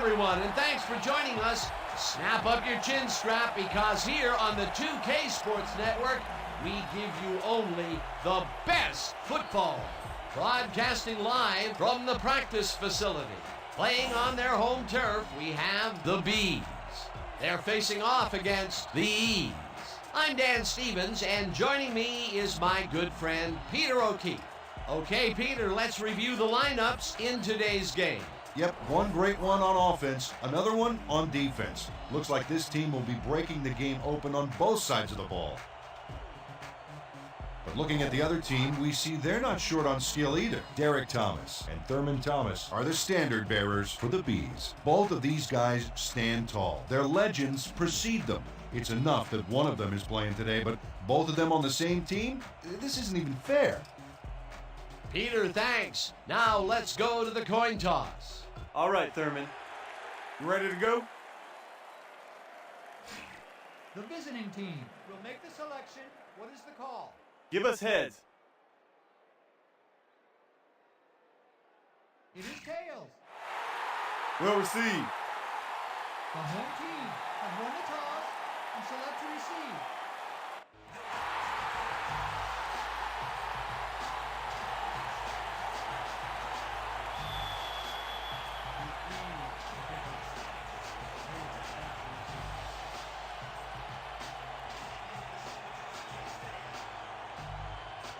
everyone, and thanks for joining us. Snap up your chin strap, because here on the 2K Sports Network, we give you only the best football. Broadcasting live from the practice facility. Playing on their home turf, we have the Bees. They're facing off against the E's. I'm Dan Stevens, and joining me is my good friend, Peter O'Keefe. Okay, Peter, let's review the lineups in today's game. Yep, one great one on offense, another one on defense. Looks like this team will be breaking the game open on both sides of the ball. But looking at the other team, we see they're not short on skill either. Derek Thomas and Thurman Thomas are the standard bearers for the Bees. Both of these guys stand tall. Their legends precede them. It's enough that one of them is playing today, but both of them on the same team? This isn't even fair. Peter, thanks. Now let's go to the coin toss. All right, Thurman. You ready to go? The visiting team will make the selection. What is the call? Give us heads. It is tails. We'll receive. The home team has won the toss and select to receive.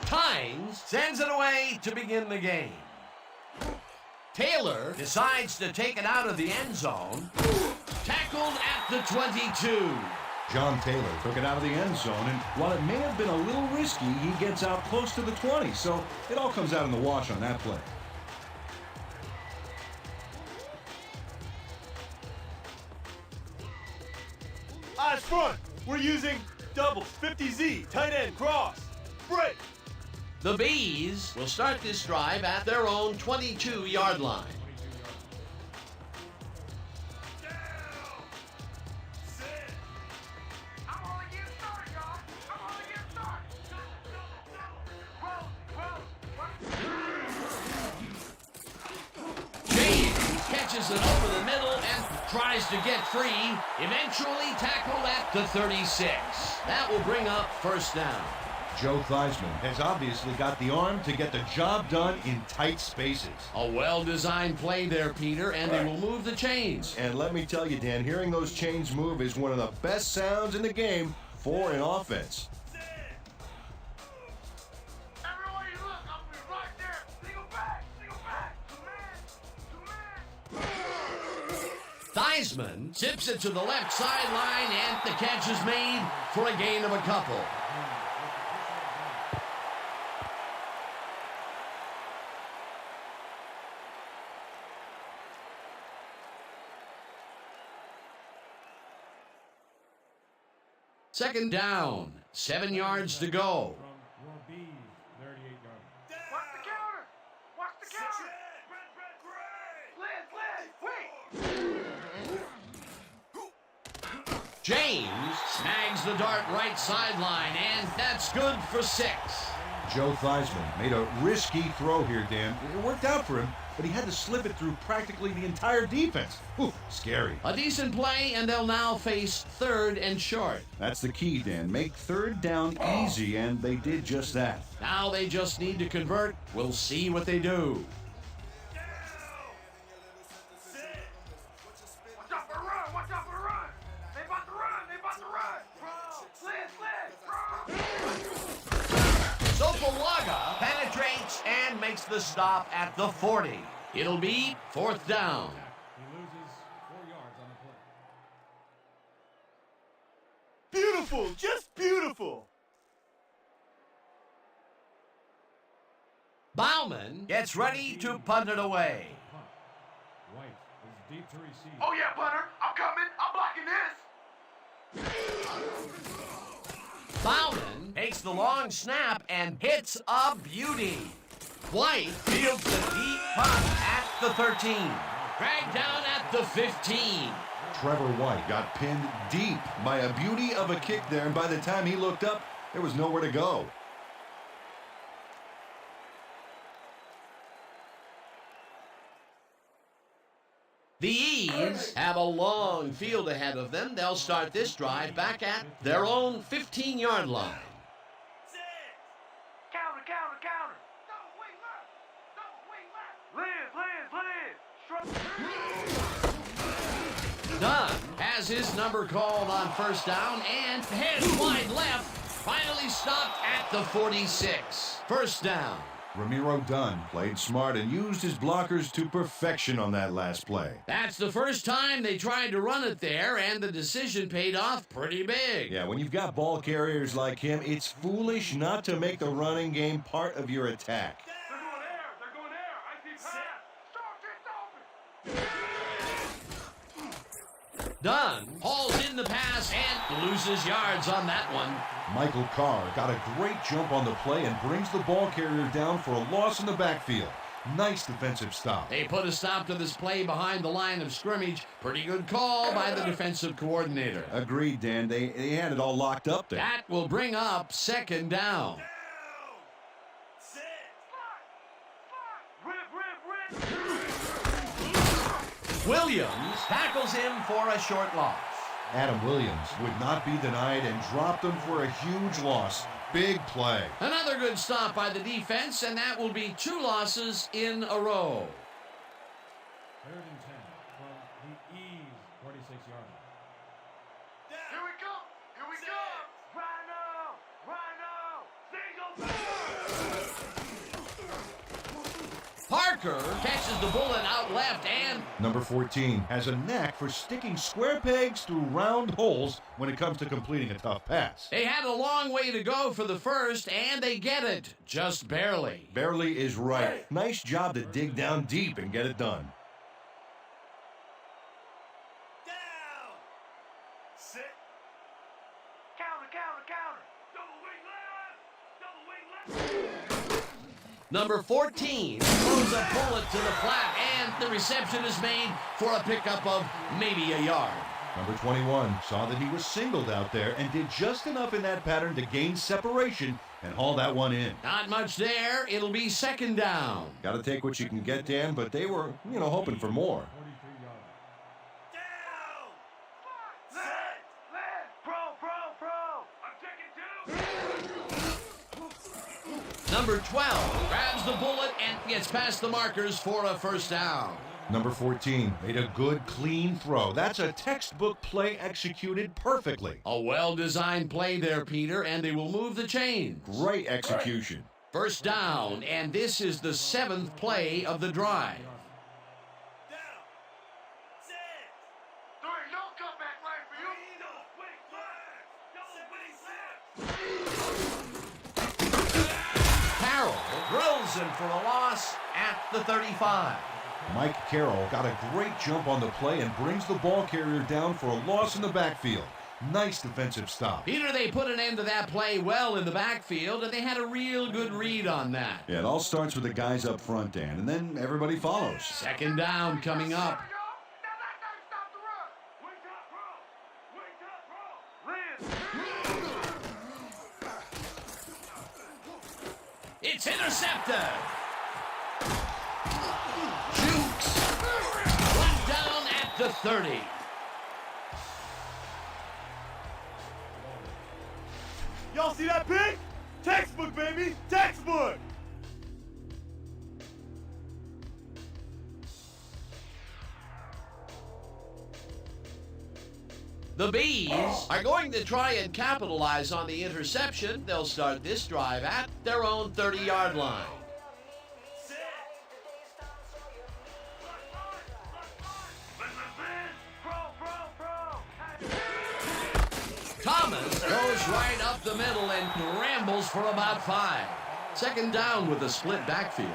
Tynes sends it away to begin the game. Taylor decides to take it out of the end zone. Tackled at the 22. John Taylor took it out of the end zone, and while it may have been a little risky, he gets out close to the 20, so it all comes out in the wash on that play. Eyes front. We're using doubles, 50Z, tight end, cross, break. The Bees will start this drive at their own 22-yard line. James catches it over the middle and tries to get free, eventually tackled at the 36. That will bring up first down. Joe Theismann has obviously got the arm to get the job done in tight spaces. A well-designed play there, Peter, and they will move the chains. And let me tell you, Dan, hearing those chains move is one of the best sounds in the game for an offense. Everywhere you look, I'll be right there. Single back, two man. Theismann zips it to the left sideline, and the catch is made for a gain of a couple. Second down, 7 yards to go. From your Bees, 38-yard. Watch the counter. Watch the counter. Liz. James snags the dart right sideline, and that's good for 6. Joe Theismann made a risky throw here, Dan. It worked out for him, but he had to slip it through practically the entire defense. Ooh, scary. A decent play, and they'll now face 3rd and short. That's the key, Dan. Make 3rd down easy, and they did just that. Now they just need to convert. We'll see what they do. Watch out for the run. Watch out for the run. They about to run. Liz. Sopalaga penetrates and makes the stop at the 40. It'll be 4th down. He loses 4 yards on the play. Beautiful, just beautiful. Bauman gets ready to punt it away. Punt. White is deep to receive. Oh yeah, punter. I'm coming. I'm blocking this. Bauman takes the long snap and hits a beauty. White fields the deep punt at the 13. Dragged down at the 15. Trevor White got pinned deep by a beauty of a kick there, and by the time he looked up, there was nowhere to go. The E's have a long field ahead of them. They'll start this drive back at their own 15-yard line. Counter, counter, counter. Double wing left. Double wing left. Liz. Dunn has his number called on first down and heads wide left. Finally stopped at the 46. First down. Ramiro Dunn played smart and used his blockers to perfection on that last play. That's the first time they tried to run it there, and the decision paid off pretty big. Yeah, when you've got ball carriers like him, it's foolish not to make the running game part of your attack. They're going air. They're going air. I see pass. Start gets open. Dunn hauls in the pass and loses yards on that one. Michael Carr got a great jump on the play and brings the ball carrier down for a loss in the backfield. Nice defensive stop. They put a stop to this play behind the line of scrimmage. Pretty good call by the defensive coordinator. Agreed, Dan. They had it all locked up there. That will bring up second down. Williams tackles him for a short loss. Adam Williams would not be denied and dropped him for a huge loss. Big play. Another good stop by the defense, and that will be 2 losses in a row. 3rd and 10 from the E's 46-yard line. Here we go. Here we go. Rhino. Rhino. Single. Parker catches the bullet out left, and Number 14 has a knack for sticking square pegs through round holes when it comes to completing a tough pass. they had a long way to go for the first, and they get it just barely. Barely is right. Nice job to dig down deep and get it done. Down. Sit. Counter, counter, counter. Double wing left. Double wing left. Number 14 throws a bullet to the flat, and the reception is made for a pickup of maybe a yard. Number 21 saw that he was singled out there and did just enough in that pattern to gain separation and haul that one in. Not much there. It'll be second down. Got to take what you can get, Dan, but they were, hoping for more. 43-yard line. Down. Let. Pro. I'm taking 2. Number 12 grabs the bullet and gets past the markers for a first down. Number 14 made a good, clean throw. That's a textbook play executed perfectly. A well-designed play there, Peter, and they will move the chains. Great execution. First down, and this is the 7th play of the drive. Down. Sit. There ain't no comeback line for you. Double wing left. Carroll drills him for a loss at the 35. Mike Carroll got a great jump on the play and brings the ball carrier down for a loss in the backfield. Nice defensive stop. Peter, they put an end to that play well in the backfield, and they had a real good read on that. Yeah, it all starts with the guys up front, Dan, and then everybody follows. Second down coming up. It's intercepted. Jukes. Brought down at the 30. Y'all see that pick? Textbook, baby! Textbook! The Bees are going to try and capitalize on the interception. They'll start this drive at their own 30-yard line. Thomas goes right up the middle and rambles for about 5. Second down with a split backfield.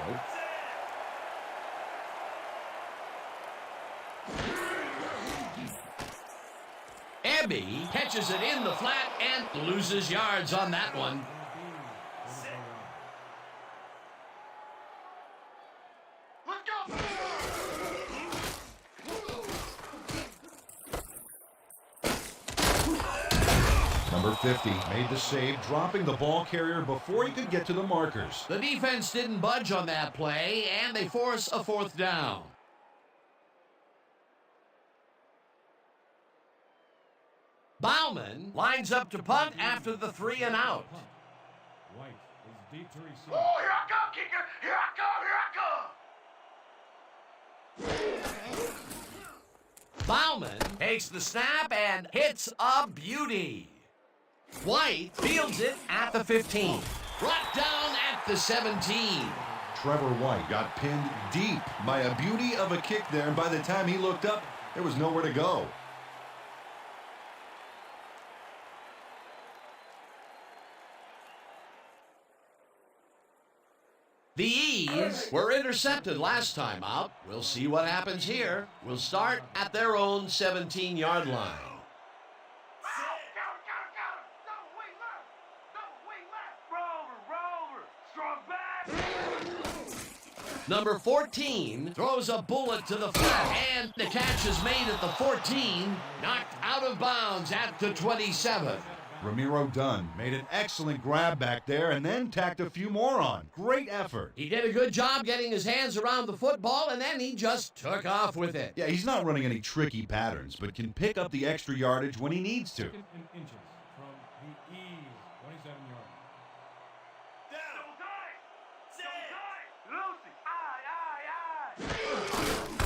Ebby catches it in the flat and loses yards on that one. Let's go! Number 50 made the save, dropping the ball carrier before he could get to the markers. The defense didn't budge on that play, and they force a fourth down. Bauman lines up to punt after the 3 and out. White is deep to receive. Oh, here I come, kicker! Here I come! Bauman takes the snap and hits a beauty. White fields it at the 15. Brought down at the 17. Trevor White got pinned deep by a beauty of a kick there, and by the time he looked up, there was nowhere to go. The E's were intercepted last time out. We'll see what happens here. We'll start at their own 17-yard line. Number 14 throws a bullet to the flat, and the catch is made at the 14, knocked out of bounds at the 27. Ramiro Dunn made an excellent grab back there and then tacked a few more on. Great effort. He did a good job getting his hands around the football, and then he just took off with it. Yeah, he's not running any tricky patterns, but can pick up the extra yardage when he needs to. In inches from the E's 27-yard line.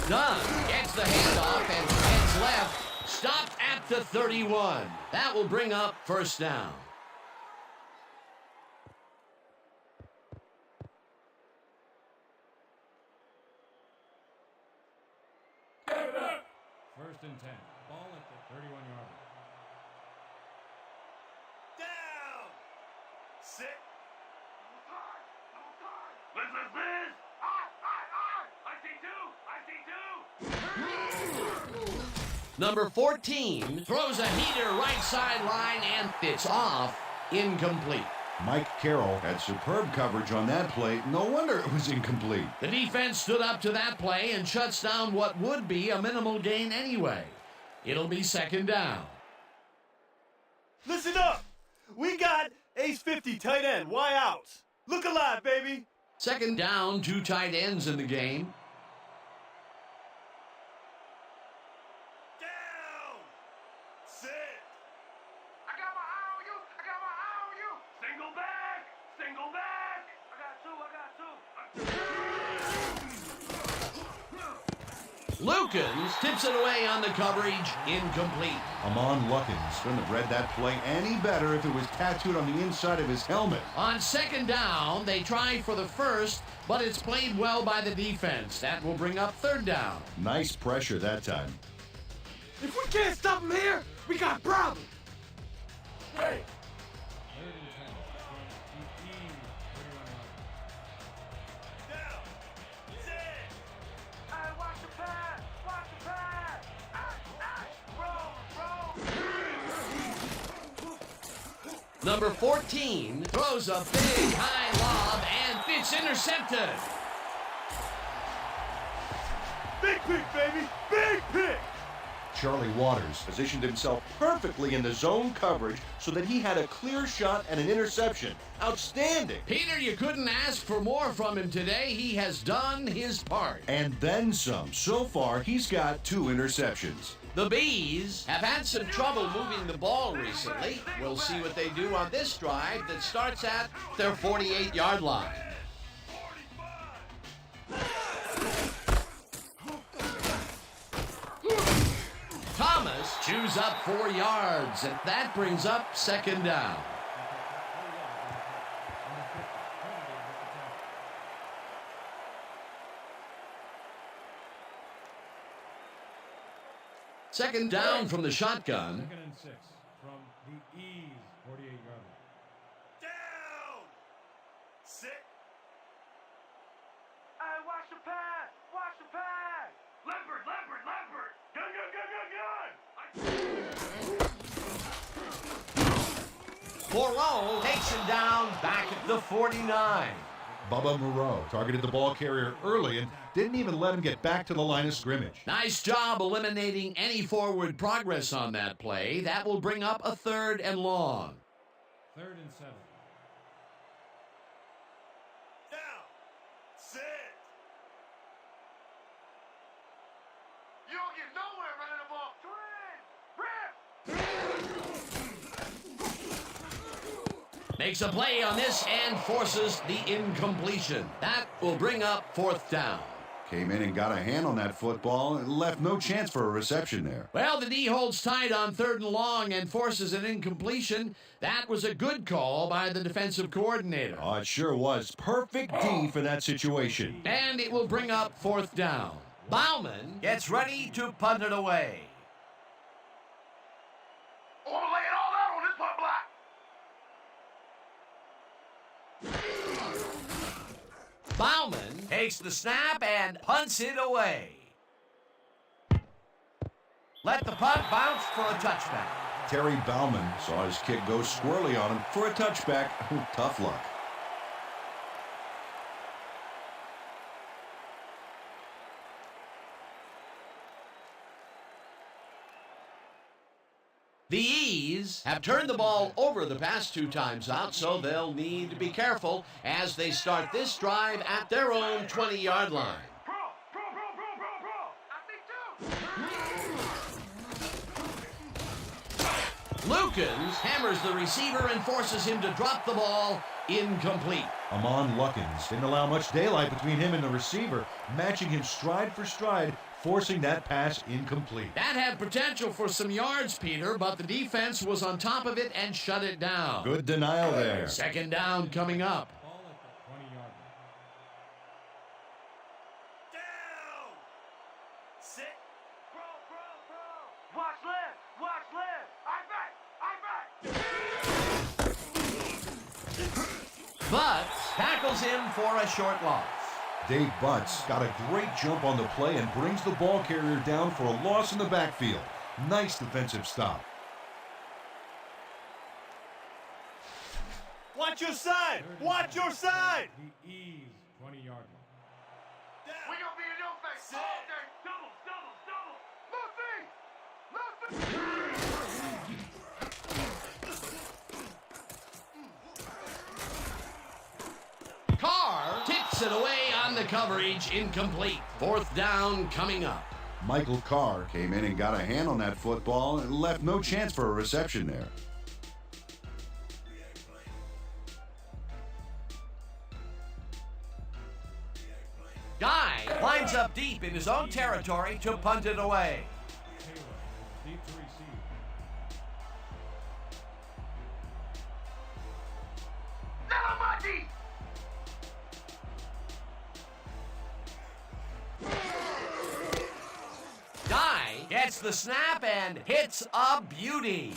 Dunn gets the handoff and heads left. Stopped at the 31. That will bring up first down. First and 10. Ball at the 31-yard line. Down! Sit! Number 14 throws a heater right sideline and it's off. Incomplete. Mike Carroll had superb coverage on that play. No wonder it was incomplete. The defense stood up to that play and shuts down what would be a minimal gain anyway. It'll be second down. Listen up! We got ace 50 tight end, Y outs. Look alive, baby! Second down, 2 tight ends in the game. Down! Sit! I got my eye on you! I got my eye on you! Single back! Single back! I got two! Lukens tips it away on the coverage. Incomplete. Amon Luckins couldn't have read that play any better if it was tattooed on the inside of his helmet. On second down, they try for the first, but it's played well by the defense. That will bring up third down. Nice pressure that time. If we can't stop him here, we got problems! Hey! Third and 10 from the E's 31-yard line. Down! Sit! Hey, watch the pass! Watch the pass! Roll! Number 14 throws a big high lob and it's intercepted. Big pick, baby! Big pick! Charlie Waters positioned himself perfectly in the zone coverage so that he had a clear shot and an interception. Outstanding! Peter, you couldn't ask for more from him today. He has done his part. And then some. So far, he's got 2 interceptions. The Bees have had some trouble moving the ball recently. We'll see what they do on this drive that starts at their 48-yard line. Thomas chews up 4 yards, and that brings up second down. Second down from the shotgun. Second and 6 from the E's 48-yard line. Down! Sit! Hey, watch the pass! Watch the pass! Leopard! Leopard! Leopard! Gun! Moreau takes him down back at the 49. Bubba Moreau targeted the ball carrier early and didn't even let him get back to the line of scrimmage. Nice job eliminating any forward progress on that play. That will bring up a third and long. Third and 7. Down! Sit! You don't get nowhere running the ball! Twin! Rip! makes a play on this and forces the incompletion. That will bring up fourth down. Came in and got a hand on that football and left no chance for a reception there. Well, the D holds tight on 3rd and long and forces an incompletion. That was a good call by the defensive coordinator. Oh, it sure was. Perfect D for that situation. And it will bring up fourth down. Bauman gets ready to punt it away. I'm gonna lay it all out on this punt block. Bauman takes the snap and punts it away. Let the punt bounce for a touchback. Terry Bauman saw his kick go squirrely on him for a touchback. Tough luck. The E's have turned the ball over the past 2 times out, so they'll need to be careful as they start this drive at their own 20-yard line. Pro. I think Lukens hammers the receiver and forces him to drop the ball incomplete. Amon Luckens didn't allow much daylight between him and the receiver, matching him stride for stride, forcing that pass incomplete. That had potential for some yards, Peter, but the defense was on top of it and shut it down. Good denial there. 2nd down coming up. Ball at the 20-yard line. Down! Sit. Pro. Watch left. I back. Butts tackles him for a short loss. Dave Butts got a great jump on the play and brings the ball carrier down for a loss in the backfield. Nice defensive stop. Watch your side! Watch your side! The E's 20-yard line. We gonna be in your face all day. Double. Carr tips it away on the coverage, incomplete. 4th down coming up. Michael Carr came in and got a hand on that football and left no chance for a reception there. Guy lines up deep in his own territory to punt it away. Taylor is deep to receive. Not on my D. Guy gets the snap and hits a beauty.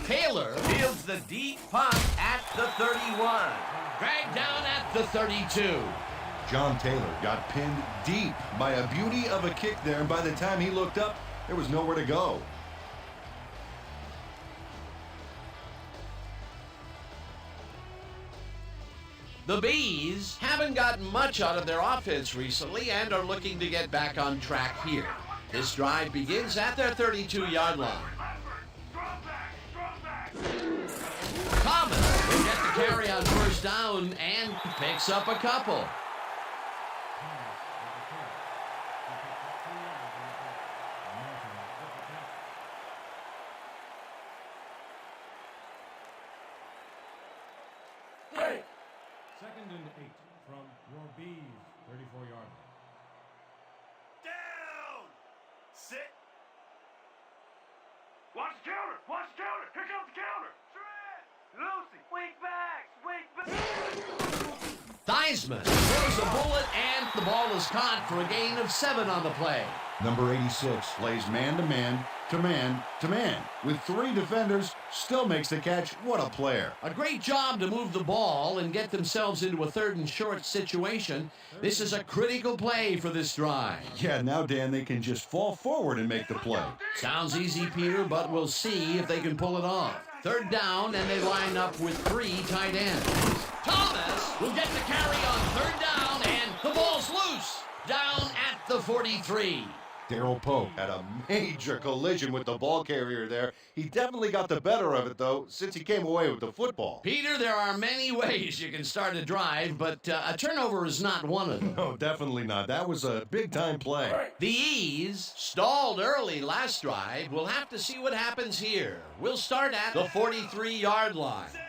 Taylor fields the deep punt at the 31. Dragged down at the 32. John Taylor got pinned deep by a beauty of a kick there, and by the time he looked up, there was nowhere to go. The Bees haven't gotten much out of their offense recently and are looking to get back on track here. This drive begins at their 32-yard line. Strong back. Thomas will get the carry on 1st down and picks up a couple. Second and 8 from your B's 34-yard line. Down! Sit. Watch the counter. Here comes the counter. Shred. Lucy. Wing back. Theismann throws a bullet and the ball is caught for a gain of 7 on the play. Number 86 plays man-to-man to man-to-man. With 3 defenders, still makes the catch. What a player. A great job to move the ball and get themselves into a 3rd and short situation. This is a critical play for this drive. Yeah, now, Dan, they can just fall forward and make the play. Sounds easy, Peter, but we'll see if they can pull it off. 3rd down, and they line up with 3 tight ends. Thomas will get the carry on 3rd down, and the ball's loose. Down at the 43. Darryl Pope had a major collision with the ball carrier there. He definitely got the better of it, though, since he came away with the football. Peter, there are many ways you can start a drive, but a turnover is not one of them. No, definitely not. That was a big-time play. The E's stalled early last drive. We'll have to see what happens here. We'll start at the 43-yard line. Sit.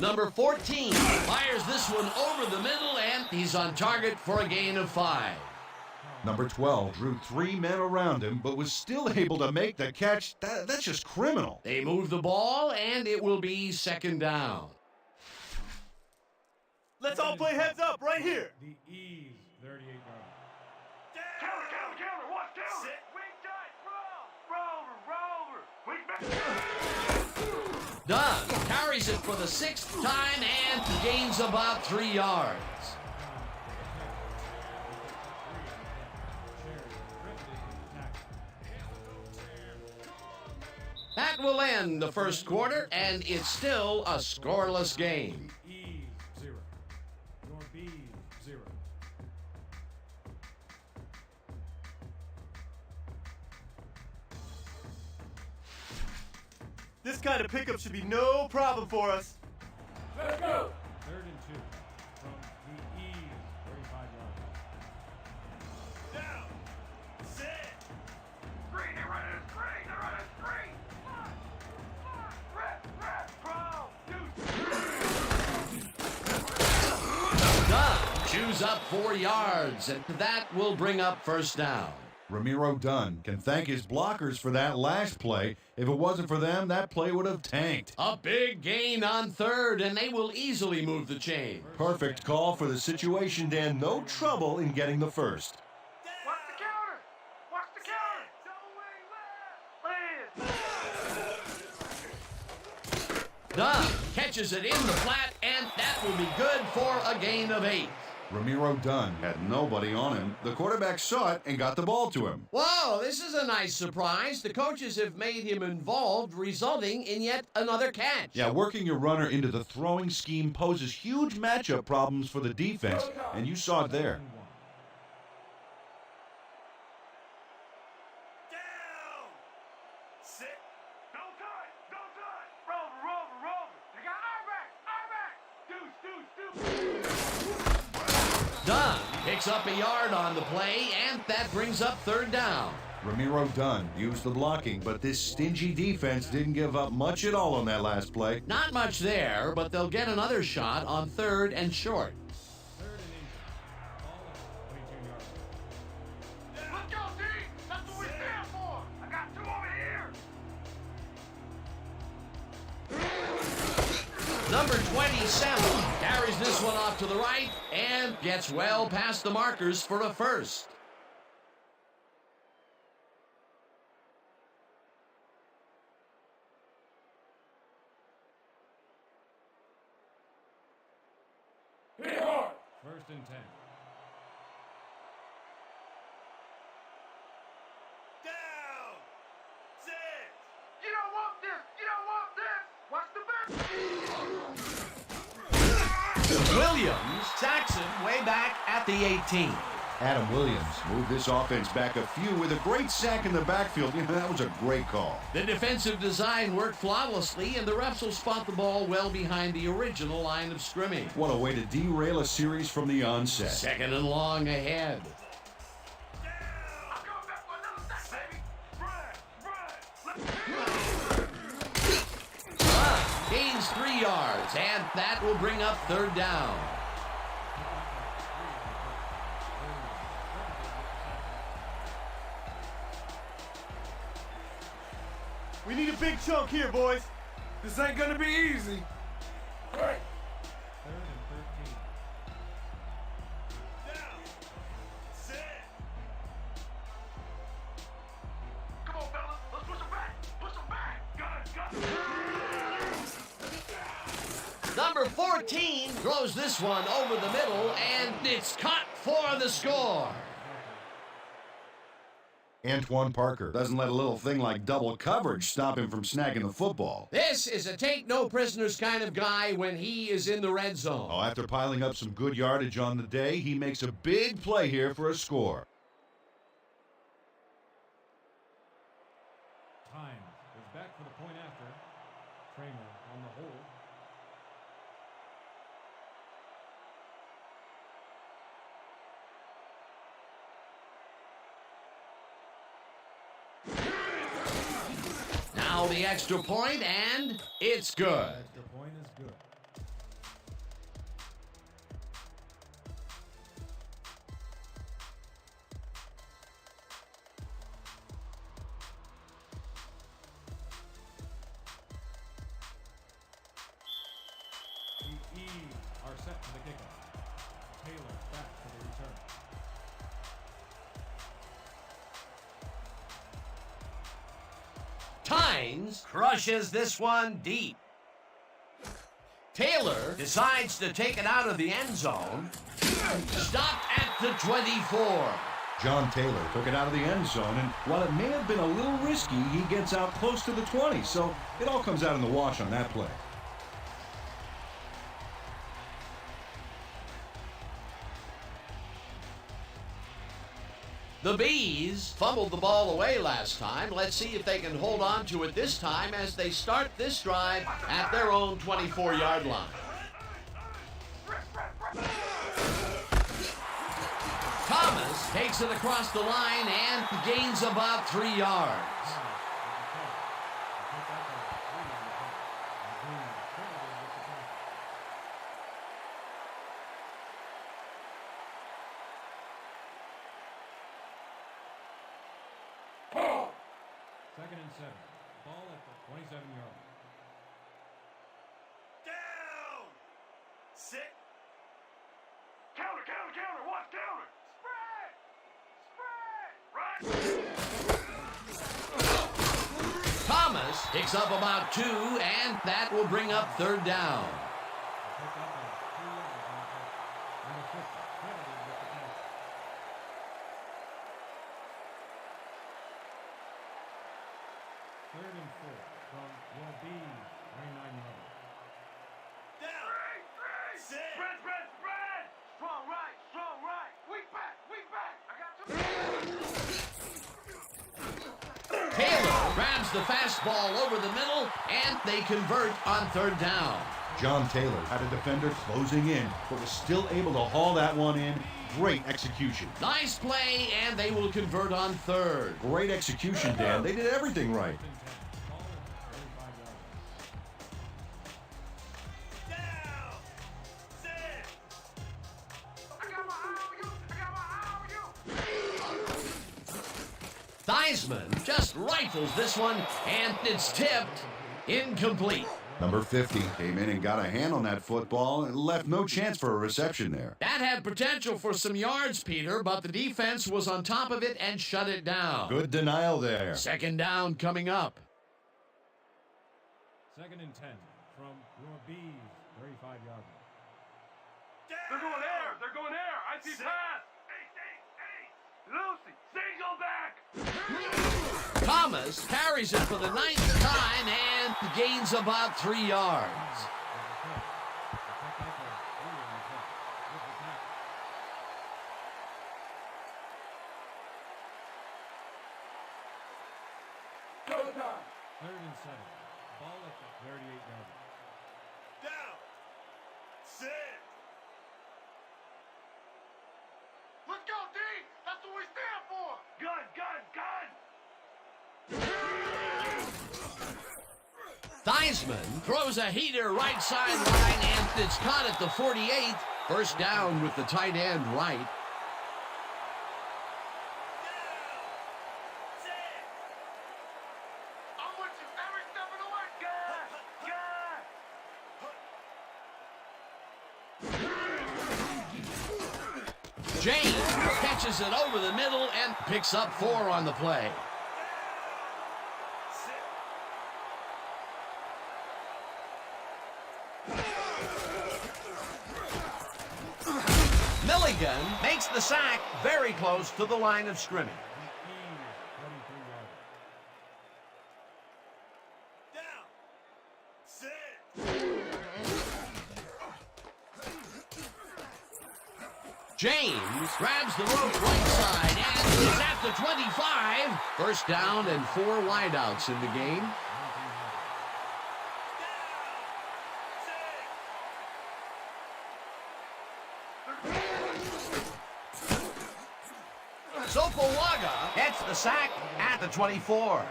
Number 14 fires this one over the middle, and he's on target for a gain of 5. Number 12 drew 3 men around him, but was still able to make the catch. That's just criminal. They move the ball, and it will be second down. Let's all play heads up right here. The E's, 38 yards. Counter, watch counter. Sit. Wing tight, rover. Wing back. Dunn carries it for the 6th time and gains about 3 yards. That will end the first quarter, and it's still a scoreless game. E's, 0. Your B's, 0. This kind of pickup should be no problem for us. Let's go. 3rd and 2 from the E's, 35 yards. Down. Sit. Screen, they're running a screen. Rep, pro. Dunn chews up 4 yards, and that will bring up first down. Ramiro Dunn can thank his blockers for that last play. If it wasn't for them, that play would have tanked. A big gain on 3rd, and they will easily move the chain. Perfect call for the situation, Dan. No trouble in getting the first. Watch the counter. Dunn catches it in the flat, and that will be good for a gain of 8. Ramiro Dunn had nobody on him. The quarterback saw it and got the ball to him. Whoa, this is a nice surprise. The coaches have made him involved, resulting in yet another catch. Yeah, working your runner into the throwing scheme poses huge matchup problems for the defense, and you saw it there. Down. Sit. Don't touch. Rover. They got our back. Deuce. Dunn picks up a yard on the play, and that brings up 3rd down. Ramiro Dunn used the blocking, but this stingy defense didn't give up much at all on that last play. Not much there, but they'll get another shot on 3rd and short. 3rd and 8. Ball at 22 yards. Let's go, D. That's what we stand for. I got 2 over here. Number 27 carries this one off to the right and gets well past the markers for a first. Hit hard. 1st and 10. Down. Sit. You don't want this. Watch the back. Williams sacks him way back at the 18. Adam Williams moved this offense back a few with a great sack in the backfield. That was a great call. The defensive design worked flawlessly, and the refs will spot the ball well behind the original line of scrimmage. What a way to derail a series from the onset. 2nd and long ahead. I'm going back for another sack, baby. Dunn gains 3 yards, and that will bring up 3rd down. We need a big chunk here, boys. This ain't gonna be easy. Right. 3rd and 13. Down. Sit. Come on, fellas. Let's push them back. Got it. Number 14 throws this one over the middle, and it's caught for the score. Antoine Parker doesn't let a little thing like double coverage stop him from snagging the football. This is a take-no-prisoners kind of guy when he is in the red zone. Oh, after piling up some good yardage on the day, he makes a big play here for a score. Time is back for the point after. Kramer on the hold. Now the extra point, and it's good. Extra point is good. set for the kickoff. Taylor back for the return. Tynes crushes this one deep. Taylor decides to take it out of the end zone. Stopped at the 24. John Taylor took it out of the end zone, and while it may have been a little risky, he gets out close to the 20, so it all comes out in the wash on that play. The Bees fumbled the ball away last time. Let's see if they can hold on to it this time as they start this drive at their own 24-yard line. Thomas takes it across the line and gains about 3 yards. Second and 7. Ball at the 27-yard line. Down! Sit! Counter, counter, counter. Watch counter. Spread. Spread. Right. Thomas picks up about 2, and that will bring up third down. Pick up at 3 yards on the play. Number 50, credited with the catch. Third and 4 from your Bees, 29-yard line. Down! Sit! Spread, spread, spread. Strong right, strong right. Weak back, weak back. I got two. Taylor grabs the fastball over the middle, and they convert on third down. John Taylor had a defender closing in, but was still able to haul that one in. Great execution. Nice play, and they will convert on third. Great execution, Dan. They did everything right. Ball at the 35-yard line. Down! Sit! I got my eye on you. I got my eye on you. Theismann just rifles this one, and it's tipped incomplete. Number 50 came in and got a hand on that football and left no chance for a reception there. That had potential for some yards, Peter, but the defense was on top of it and shut it down. Good denial there. Second down coming up. Second and 10 from your Bees, 35-yard line. They're going there. They're going there. I see pass. Hey. Lucy, single back. Thomas carries it for the 9th time and gains about 3 yards. Third and 7. Ball at the 38-yard line. Down! Sit! Let's go, D. That's what we stand for. Gun, gun, gun. Theismann throws a heater right sideline, and it's caught at the 48. First down with the tight end right. I'm with you every step of the way. Gun, gun. James catches it over the middle and picks up 4 on the play. Milligan makes the sack very close to the line of scrimmage. Down! Sit! James grabs the rope right side and is at the 25. First down and 4 wideouts in the game. Sopowaga gets the sack at the 24.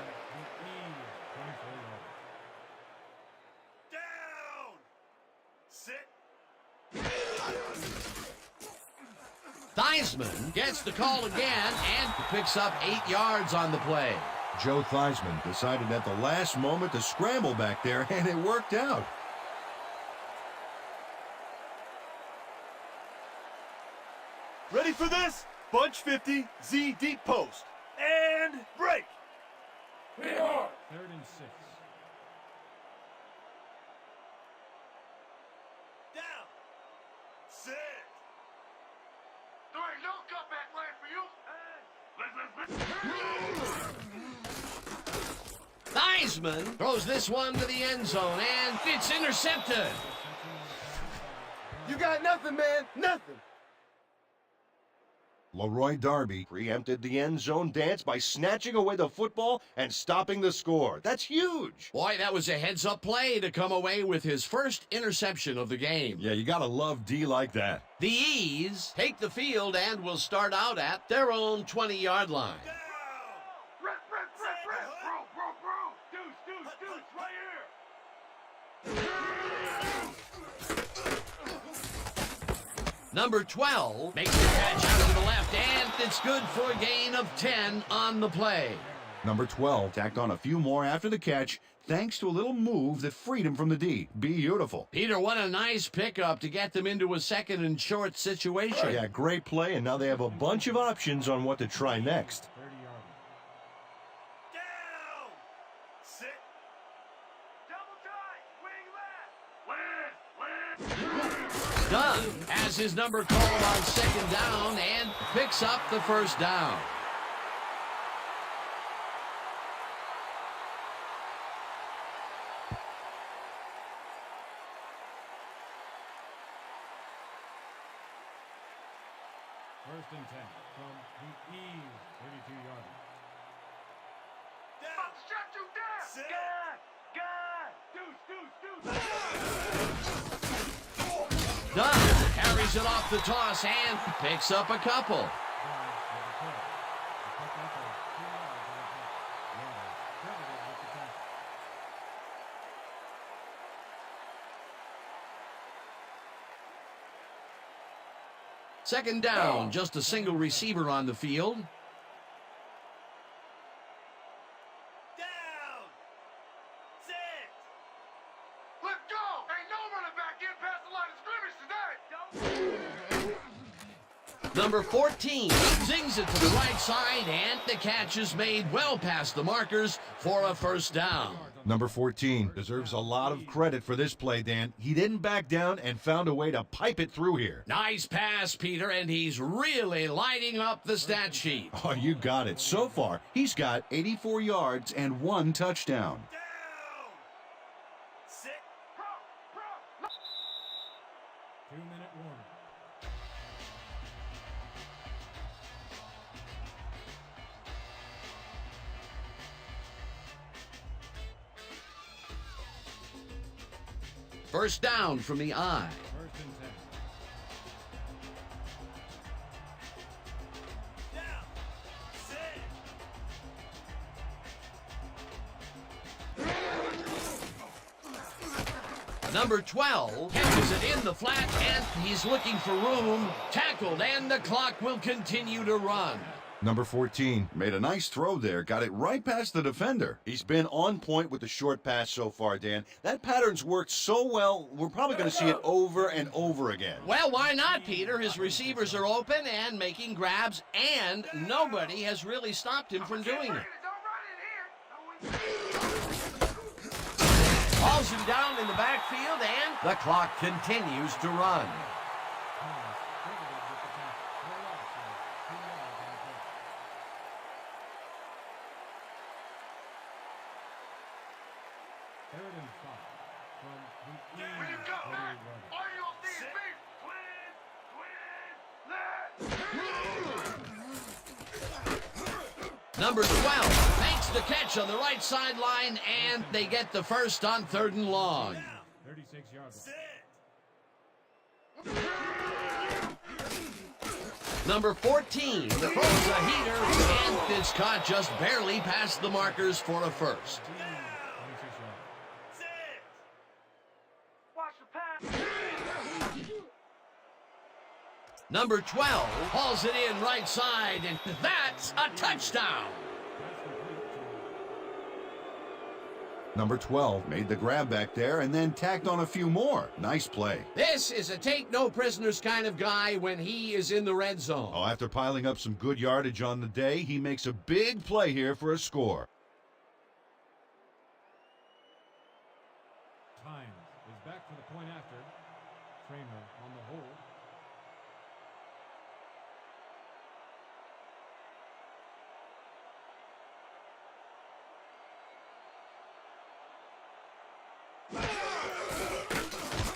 Down! Sit! Theismann gets the call again and picks up 8 yards on the play. Joe Theismann decided at the last moment to scramble back there, and it worked out. Ready for this? Bunch 50, Z deep post. And break. Hit hard. 3rd and 6. Down. Sit. There ain't no comeback plan for you. Theismann throws this one to the end zone, and it's intercepted. You got nothing, man. Nothing. Leroy Darby preempted the end zone dance by snatching away the football and stopping the score. That's huge. Boy, that was a heads-up play to come away with his first interception of the game. Yeah, you gotta love D like that. The E's take the field and will start out at their own 20-yard line. Rip. Bro. Deuce, right here. Number 12 makes the catch out to the left, and it's good for a gain of 10 on the play. Number 12 tacked on a few more after the catch, thanks to a little move that freed him from the D. Beautiful. Peter, what a nice pickup to get them into a 2nd and short situation. Yeah, great play, and now they have a bunch of options on what to try next. 30-yard. Down. Sit. Double tight. Wing left. Dunn has his number called on 2nd down and picks up the 1st down. First and 10 from the E's 32-yard line. Down. Shut you down. Sit. Deuce. Dunn carries it off the toss and picks up a couple. Second down, just a single receiver on the field. Down. Sit. Let's go. Ain't no running back in past the line of scrimmage today. Number 14 zings it to the right side, and the catch is made well past the markers for a 1st down. Number 14 deserves a lot of credit for this play, Dan. He didn't back down and found a way to pipe it through here. Nice pass, Peter, and he's really lighting up the stat sheet. Oh, you got it. So far, he's got 84 yards and 1 touchdown. Down. Sit. 2-minute warning. First down from the I. 1st and 10. Down. Sit. Number 12 catches it in the flat, and he's looking for room. Tackled, and the clock will continue to run. Number 14 made a nice throw there, got it right past the defender. He's been on point with the short pass so far, Dan. That pattern's worked so well, we're probably going to see it over and over again. Well, why not, Peter? His receivers are open and making grabs, and nobody has really stopped him from doing it. Don't run in here. Hauls him down in the backfield, and the clock continues to run. Third and 5 from the E's When you come back, 38-yard line. all you gonna see is me. Left. Number 12 makes the catch on the right sideline, and they get the 1st on 3rd and long. 36-yard line. Sit. Number 14 throws a heater, and it's caught just barely past the markers for a 1st. 26 yards. Sit. Watch the pass. Number 12 hauls it in right side, and that's a touchdown. Number 12 made the grab back there and then tacked on a few more. Nice play. This is a take no prisoners kind of guy when he is in the red zone. Oh, after piling up some good yardage on the day, he makes a big play here for a score. Time is back for the point after. Kramer on the hold.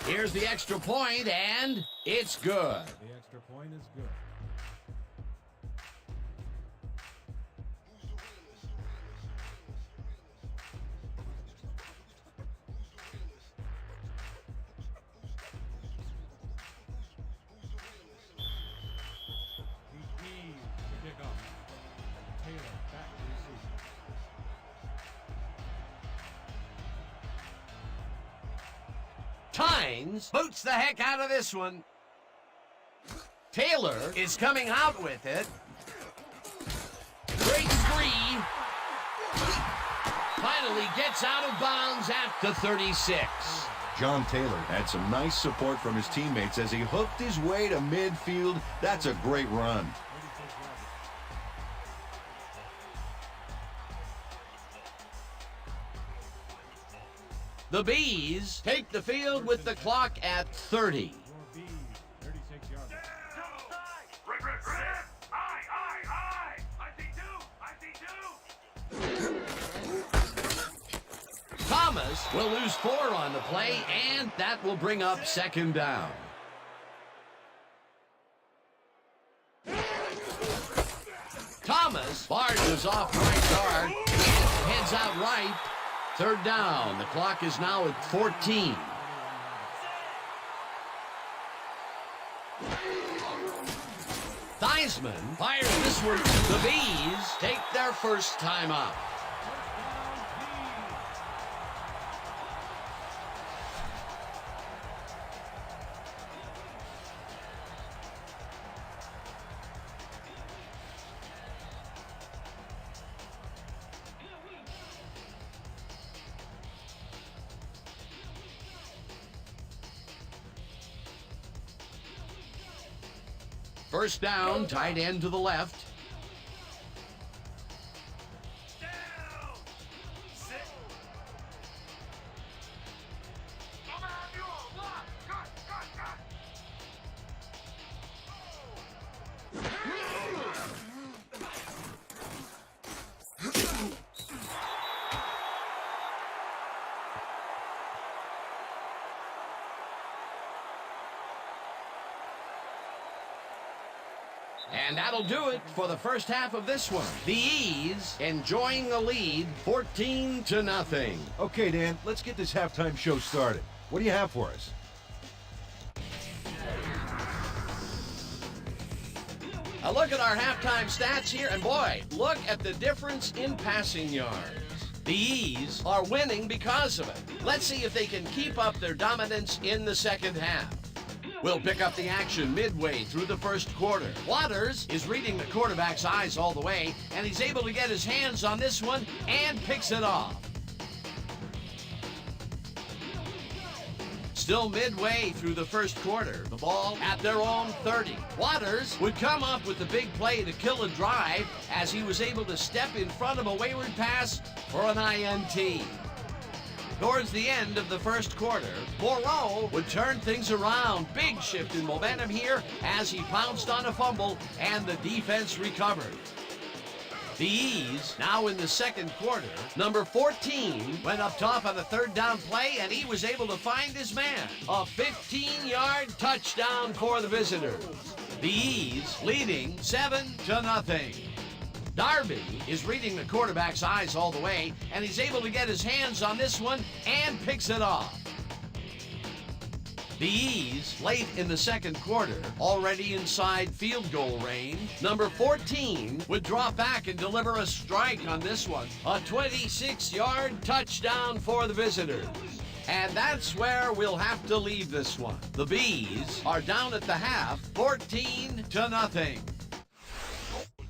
Here's the extra point, and it's good. The extra point is good. He to pick up. Taylor back to receive. Tynes boots the heck out of this one. Taylor is coming out with it. Breaks free. Finally gets out of bounds at the 36. John Taylor had some nice support from his teammates as he hooked his way to midfield. That's a great run. The Bees take the field with the clock at 30. Bees, 36 yards. Rip, rip, rip! Aye! I see two! Thomas will lose 4 on the play, and that will bring up second down. Thomas barges off right guard and heads out right. Third down. The clock is now at 14. Theismann fires this one. The Bees take their first time out. First down, tight end to the left. Down! Sit! I'm on you! Block! Cut! And that'll do it for the first half of this one. The E's enjoying the lead, 14-0. Okay, Dan, let's get this halftime show started. What do you have for us? A look at our halftime stats here, and boy, look at the difference in passing yards. The E's are winning because of it. Let's see if they can keep up their dominance in the second half. We'll pick up the action midway through the first quarter. Waters is reading the quarterback's eyes all the way, and he's able to get his hands on this one and picks it off. Still midway through the first quarter, the ball at their own 30. Waters would come up with the big play to kill a drive as he was able to step in front of a wayward pass for an INT. Towards the end of the first quarter, Moreau would turn things around. Big shift in momentum here as he pounced on a fumble and the defense recovered. The E's now in the second quarter. Number 14 went up top on the third down play, and he was able to find his man. A 15-yard touchdown for the visitors. The E's leading 7-0. Darby is reading the quarterback's eyes all the way, and he's able to get his hands on this one and picks it off. The E's, late in the second quarter, already inside field goal range. Number 14 would drop back and deliver a strike on this one. A 26-yard touchdown for the visitors. And that's where we'll have to leave this one. The Bees are down at the half, 14-0.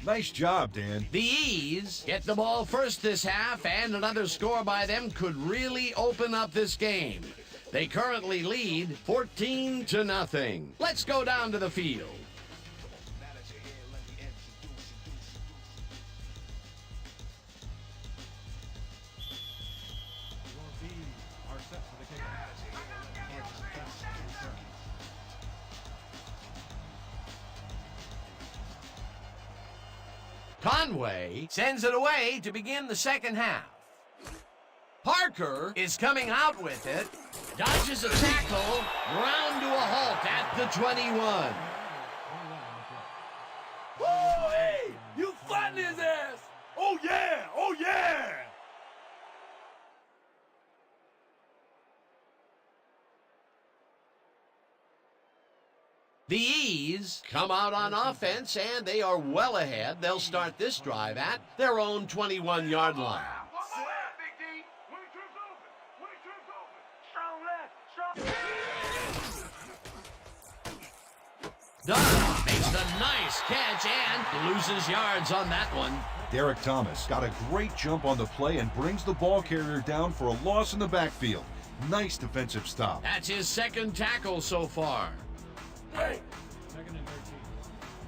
Nice job, Dan. The E's get the ball first this half, and another score by them could really open up this game. They currently lead 14-0. Let's go down to the field. Your Bees are set for the kickoff. Conway sends it away to begin the second half. Parker is coming out with it, dodges a tackle, ground to a halt at the 21. Woo-wee! You flattened his ass! Oh yeah! Oh yeah! The E's come out on offense, and they are well ahead. They'll start this drive at their own 21-yard line. One more left, Big D. Winter's open. Winter's open. Strong left. Strong. Dunn makes the nice catch and loses yards on that one. Derek Thomas got a great jump on the play and brings the ball carrier down for a loss in the backfield. Nice defensive stop. That's his second tackle so far. Hey! Second and 13.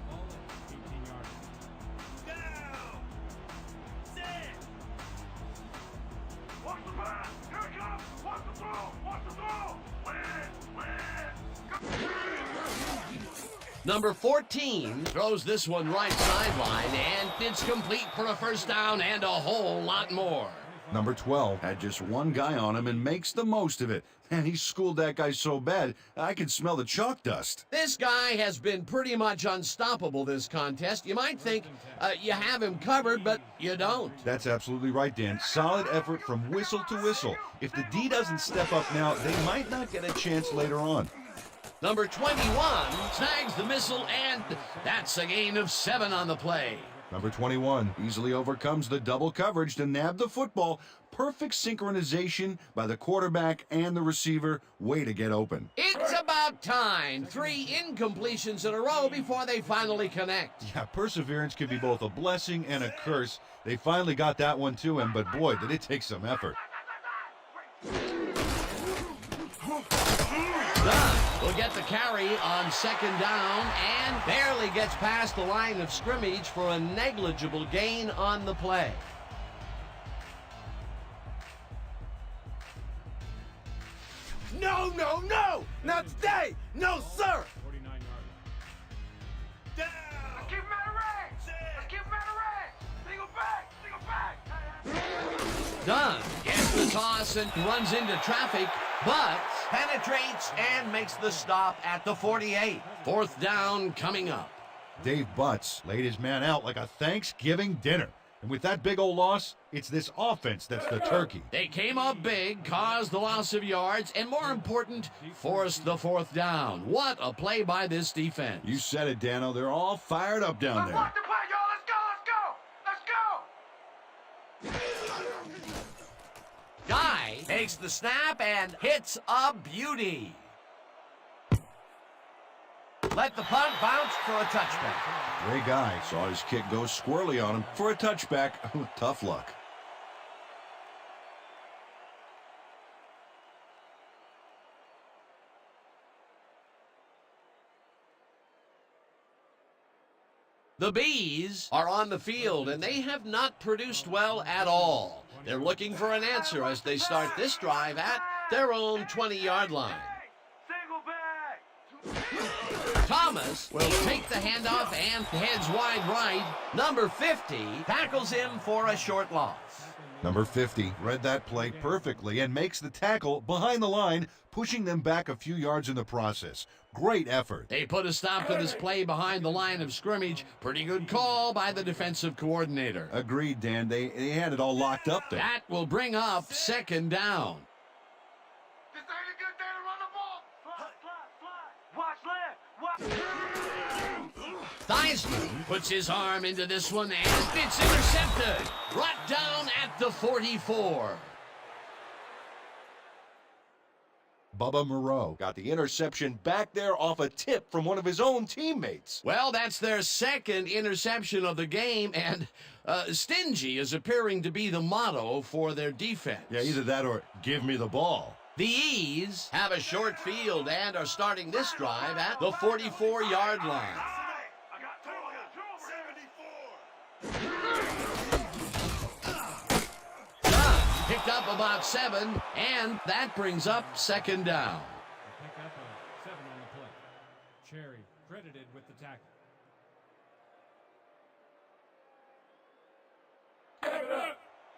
Ball at 18 yards. Down! Set! Watch the pass. Here it comes. Watch the throw. Watch the throw. Number 14 throws this one right sideline, and it's complete for a first down and a whole lot more. Number 12 had just one guy on him and makes the most of it. And he schooled that guy so bad, I could smell the chalk dust. This guy has been pretty much unstoppable this contest. You might think you have him covered, but you don't. That's absolutely right, Dan. Solid effort from whistle to whistle. If the D doesn't step up now, they might not get a chance later on. Number 21 snags the missile, and that's a gain of 7 on the play. Number 21 easily overcomes the double coverage to nab the football. Perfect synchronization by the quarterback and the receiver. Way to get open. It's about time. 3 incompletions in a row before they finally connect. Yeah, perseverance can be both a blessing and a curse. They finally got that one to him, but boy, did it take some effort. Dunn will get the carry on second down and barely gets past the line of scrimmage for a negligible gain on the play. No, no, no! Not today! No, sir! 49 yards. Down! Let's keep him at a range. Let's keep him at a range. Single back. Single back. Dunn gets the toss and runs into traffic, but penetrates and makes the stop at the 48. Fourth down coming up. Dave Butts laid his man out like a Thanksgiving dinner. And with that big old loss, it's this offense that's the turkey. They came up big, caused the loss of yards, and more important, forced the fourth down. What a play by this defense. You said it, Dano. They're all fired up down Let's there. walk the play, y'all. Let's go. Guy takes the snap and hits a beauty. Let the punt bounce for a touchback. Ray Guy saw his kick go squirrely on him for a touchback. Tough luck. The Bees are on the field, and they have not produced well at all. They're looking for an answer as they start this drive at their own 20-yard line. Single back. Thomas will take the handoff and heads wide right. Number 50 tackles him for a short loss. Number 50 read that play perfectly and makes the tackle behind the line, pushing them back a few yards in the process. Great effort. They put a stop to this play behind the line of scrimmage. Pretty good call by the defensive coordinator. Agreed, Dan. They had it all locked up there. That will bring up second down. This ain't a good day to run the ball. Slide. Watch left. Theismann puts his arm into this one, and it's intercepted. Brought down at the 44. Bubba Moreau got the interception back there off a tip from one of his own teammates. Well, that's their second interception of the game, and stingy is appearing to be the motto for their defense. Yeah, either that or give me the ball. The E's have a short field and are starting this drive at the 44-yard line. I got two over 74. Dunn picked up about 7, and that brings up second down. Pick up a 7 on the play. Cherry credited with the tackle.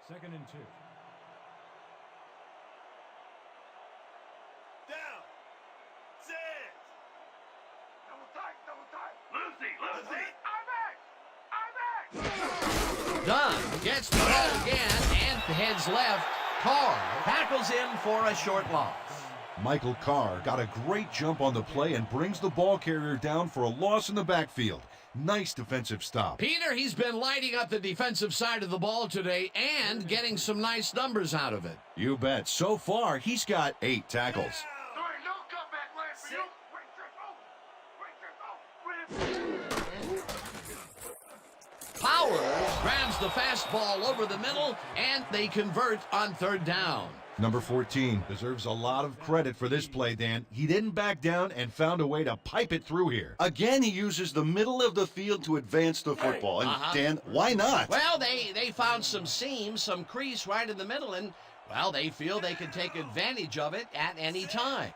Second and 2. Down. Sit. Double tight. Lucy. I'm back. Dunn gets the ball again and heads left. Carr tackles him for a short loss. Michael Carr got a great jump on the play and brings the ball carrier down for a loss in the backfield. Nice defensive stop. Peter, he's been lighting up the defensive side of the ball today and getting some nice numbers out of it. You bet. So far, he's got 8 tackles. There ain't no comeback land for you. Powers grabs the fastball over the middle, and they convert on third down. Number 14 deserves a lot of credit for this play, Dan. He didn't back down and found a way to pipe it through here. Again, he uses the middle of the field to advance the football. And Dan, why not? Well, they found some seam, some crease right in the middle, and, well, they feel they can take advantage of it at any time.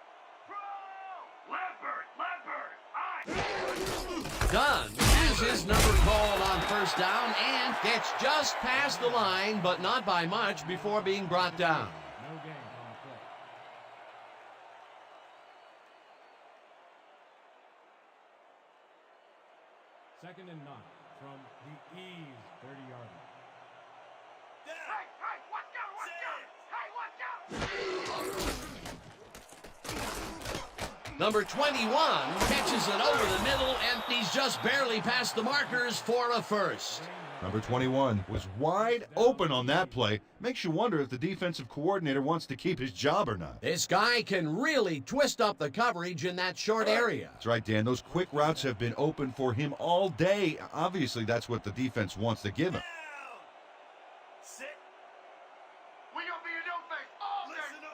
Dunn has his number called on first down and gets just past the line, but not by much before being brought down. No gain on the play. Second and 9 from the E's 30-yard line. Number 21 catches it over the middle, and he's just barely past the markers for a first. Number 21 was wide open on that play. Makes you wonder if the defensive coordinator wants to keep his job or not. This guy can really twist up the coverage in that short area. That's right, Dan. Those quick routes have been open for him all day. Obviously, that's what the defense wants to give him. Sit. We gonna be in your face all day. Listen up.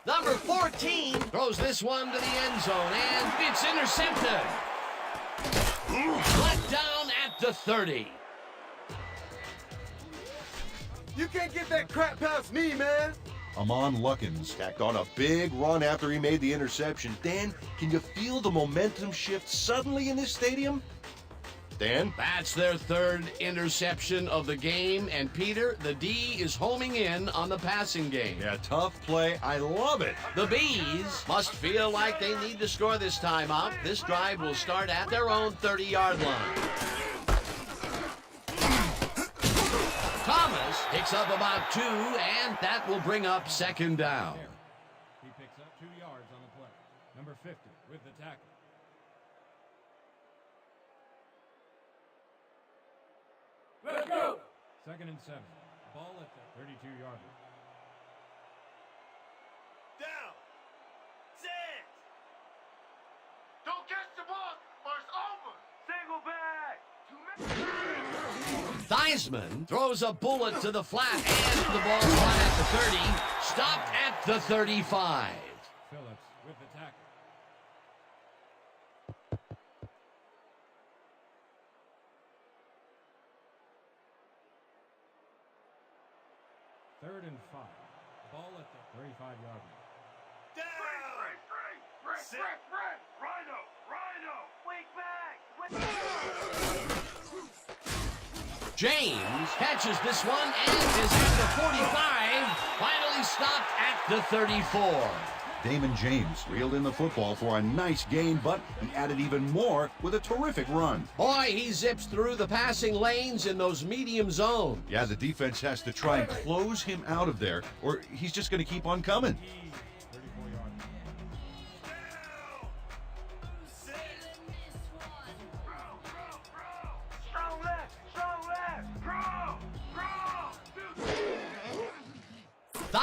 Number 14 throws this one to the end zone, and it's intercepted. Let down at the 30. You can't get that crap past me, man. Amon Luckins tacked on a big run after he made the interception. Dan, can you feel the momentum shift suddenly in this stadium? Dan? That's their third interception of the game, and Peter, the D is homing in on the passing game. Yeah, tough play. I love it. The Bees must feel like they need to score this time out. This drive will start at their own 30-yard line. Thomas picks up about 2, and that will bring up second down. He picks up 2 yards on the play. Number 50 with the tackle. Let's go. Second and 7. Ball at the 32-yard line. Down. Sit. Don't catch the ball or it's over. Single back. Theismann throws a bullet to the flat, and the ball caught at the 30, stopped at the 35. Phillips with the tackle. Third and 5. Ball at the 35-yard line. Down. Sit. James catches this one and is at the 45, finally stopped at the 34. Damon James reeled in the football for a nice gain, but he added even more with a terrific run. Boy, he zips through the passing lanes in those medium zones. Yeah, the defense has to try and close him out of there, or he's just going to keep on coming. 34-yard line. Sit. Strong left. Crow.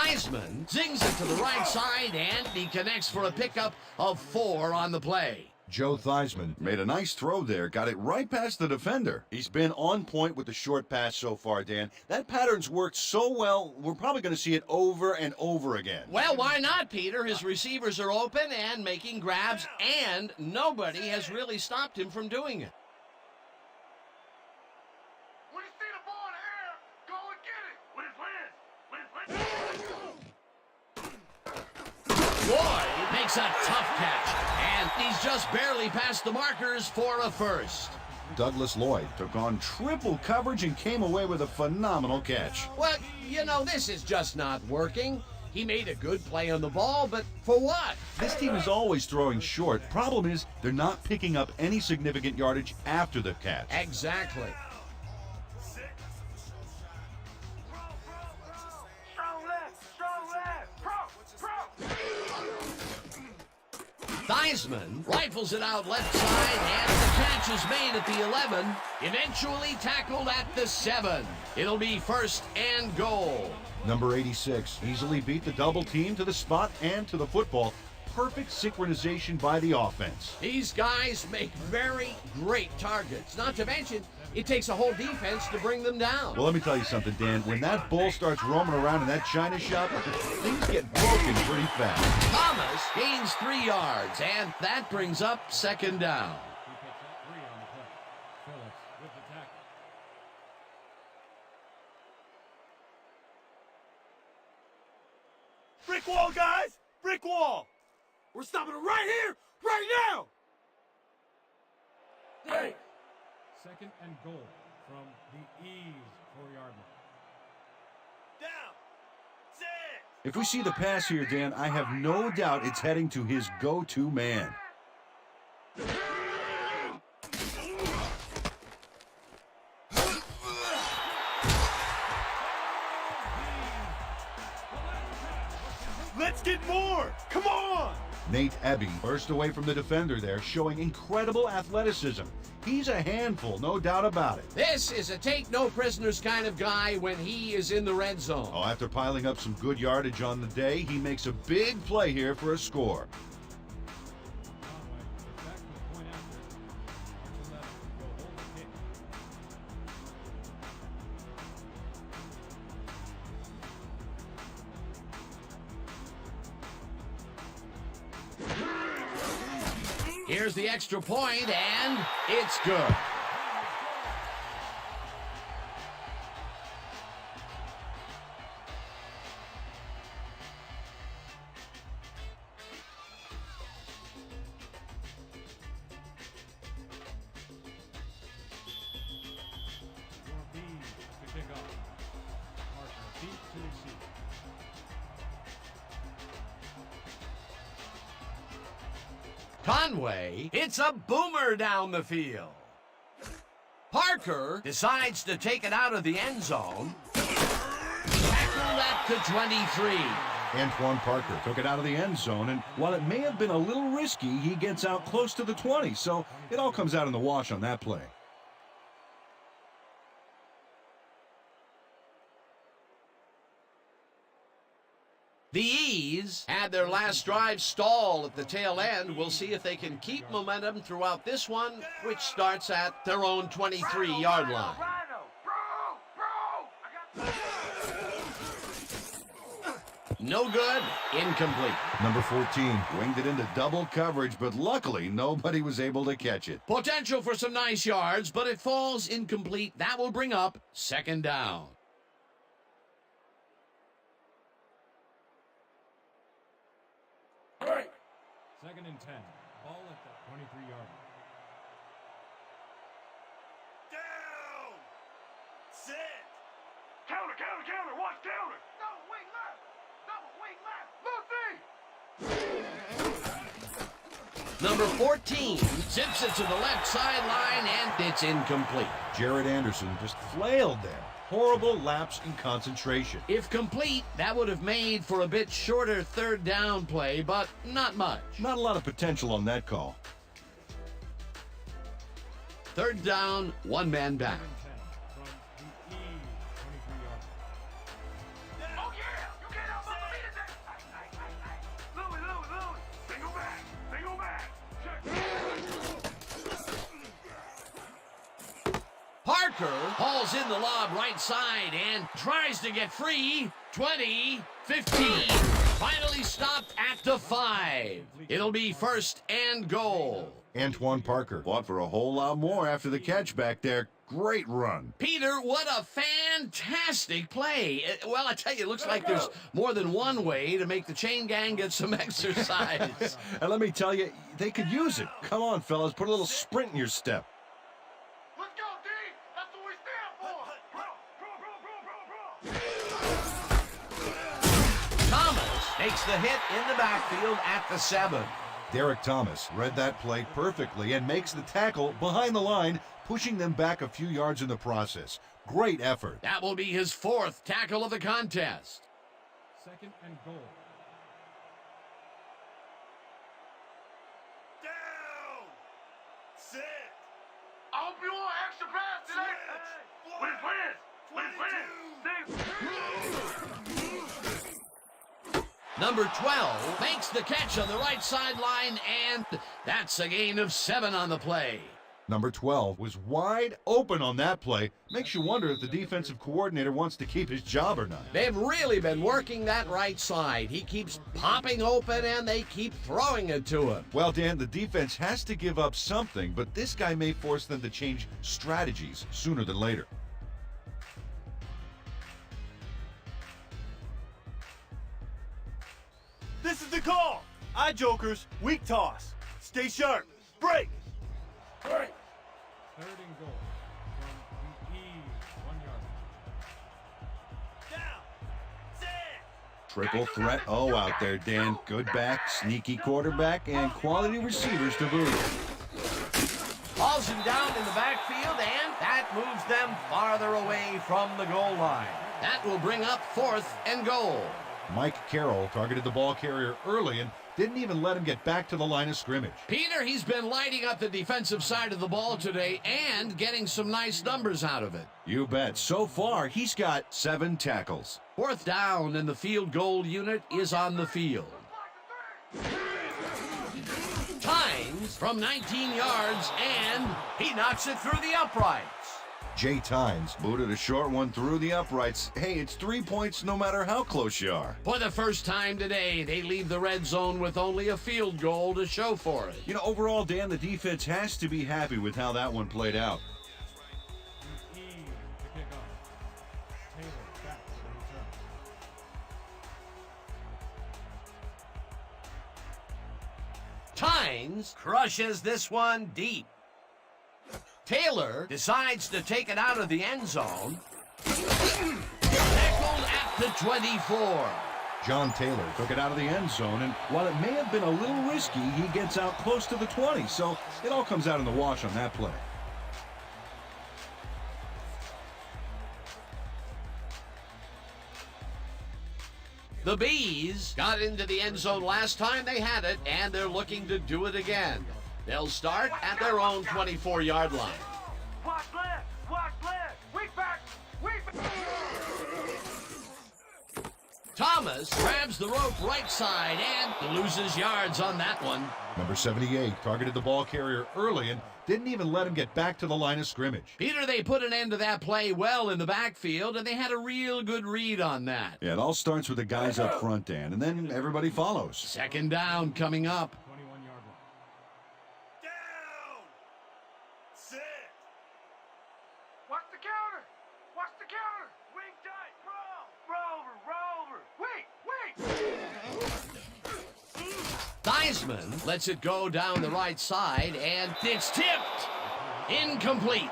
Theismann zings it to the right side, and he connects for a pickup of 4 on the play. Joe Theismann made a nice throw there, got it right past the defender. He's been on point with the short pass so far, Dan. That pattern's worked so well, we're probably going to see it over and over again. Well, why not, Peter? His receivers are open and making grabs, and nobody has really stopped him from doing it. When you see the ball in the air, go and get it. When it's Boyd makes a tough catch, and he's just barely past the markers for a first. Douglas Lloyd took on triple coverage and came away with a phenomenal catch. Well, you know, this is just not working. He made a good play on the ball, but for what? This team is always throwing short. Problem is, they're not picking up any significant yardage after the catch. Exactly. Theismann rifles it out left side, and the catch is made at the 11, eventually tackled at the 7. It'll be first and goal. Number 86 easily beat the double team to the spot and to the football. Perfect synchronization by the offense. These guys make very great targets. Not to mention, it takes a whole defense to bring them down. Well, let me tell you something, Dan. When that bull starts roaming around in that china shop, things get broken pretty fast. Thomas gains 3 yards, and that brings up second down. He picks up 3 on the play. Phillips with the tackle. Brick wall, guys! Brick wall! We're stopping it right here, right now! Hey! Second and goal from the ease 4-yard line. Down! Sit! If we see the pass here, Dan, I have no doubt it's heading to his go-to man. Let's get more! Come on! Nate Ebby burst away from the defender there, showing incredible athleticism. He's a handful, no doubt about it. This is a take-no-prisoners kind of guy when he is in the red zone. Oh, after piling up some good yardage on the day, he makes a big play here for a score. Conway gets back to the point after. March 11 will go hold the kick. Here's the extra point, and it's good. Your Bees to kick off. Parker deep to receive. Conway hits a boomer down the field. Parker decides to take it out of the end zone. Tackled at the 23. Antoine Parker took it out of the end zone, and while it may have been a little risky, he gets out close to the 20, so it all comes out in the wash on that play. The E's had their last drive stall at the tail end. We'll see if they can keep momentum throughout this one, which starts at their own 23-yard line. No good, incomplete. Number 14 winged it into double coverage, but luckily nobody was able to catch it. Potential for some nice yards, but it falls incomplete. That will bring up second down. Second and 10. Ball at the 23-yard line. Down! Sit! Counter, counter, counter, watch counter! Double wing left! Double wing left! Lucy! Number 14 zips it to the left sideline, and it's incomplete. Jared Anderson just flailed there. Horrible lapse in concentration. If complete, that would have made for a bit shorter third down play, but not much. Not a lot of potential on that call. Third down, one man back. 10 from the ease 23-yard line. Oh yeah! You can't help but Parker hauls in the lob right side and tries to get free. 20, 15, finally stopped at the 5. It'll be first and goal. Antoine Parker fought for a whole lot more after the catch back there. Great run. Peter, what a fantastic play. Well, I tell you, it looks like there's more than one way to make the chain gang get some exercise. And let me tell you, they could use it. Come on, fellas, put a little sprint in your step. Let's go, D! That's what we stand for! Thomas takes the hit in the backfield at the 7. Derek Thomas read that play perfectly and makes the tackle behind the line, pushing them back a few yards in the process. Great effort. That will be his 4th tackle of the contest. Second and goal. Down! Sit! I hope you want extra pass today! Win, Number 12 makes the catch on the right sideline, and that's a gain of 7 on the play. Number 12 was wide open on that play. Makes you wonder if the defensive coordinator wants to keep his job or not. They've really been working that right side. He keeps popping open, and they keep throwing it to him. Well, Dan, the defense has to give up something, but this guy may force them to change strategies sooner than later. This is the call! Eye jokers, weak toss. Stay sharp. Break! Break! Third and goal from the E, 1 yard line. Down! Sit! Triple threat out there, Dan. Good back, sneaky quarterback, and quality receivers to boot. Hauls him down in the backfield, and that moves them farther away from the goal line. That will bring up 4th and goal. Mike Carroll targeted the ball carrier early and didn't even let him get back to the line of scrimmage. Peter, he's been lighting up the defensive side of the ball today and getting some nice numbers out of it. You bet. So far, he's got 7 tackles. 4th down, and the field goal unit is on the field. Tynes from 19 yards, and he knocks it through the uprights. Jay Tynes booted a short one through the uprights. Hey, it's 3 points no matter how close you are. For the first time today, they leave the red zone with only a field goal to show for it. You know, overall, Dan, the defense has to be happy with how that one played out. The E to kick off. Taylor back for the return. Tynes crushes this one deep. Taylor decides to take it out of the end zone. Tackled at the 24. John Taylor took it out of the end zone, and while it may have been a little risky, he gets out close to the 20, so it all comes out in the wash on that play. The Bees got into the end zone last time they had it, and they're looking to do it again. They'll start at their own 24-yard line. Watch left! Watch left! Weak back! Weak back! Thomas grabs the rope right side and loses yards on that one. Number 78 targeted the ball carrier early and didn't even let him get back to the line of scrimmage. Peter, they put an end to that play well in the backfield, and they had a real good read on that. Yeah, it all starts with the guys up front, Dan, and then everybody follows. 2nd down coming up. 21-yard line. Down! Sit! Watch the counter! Watch the counter! Wing tight! Roll! Roll! Wait! Theismann lets it go down the right side, and it's tipped. Incomplete.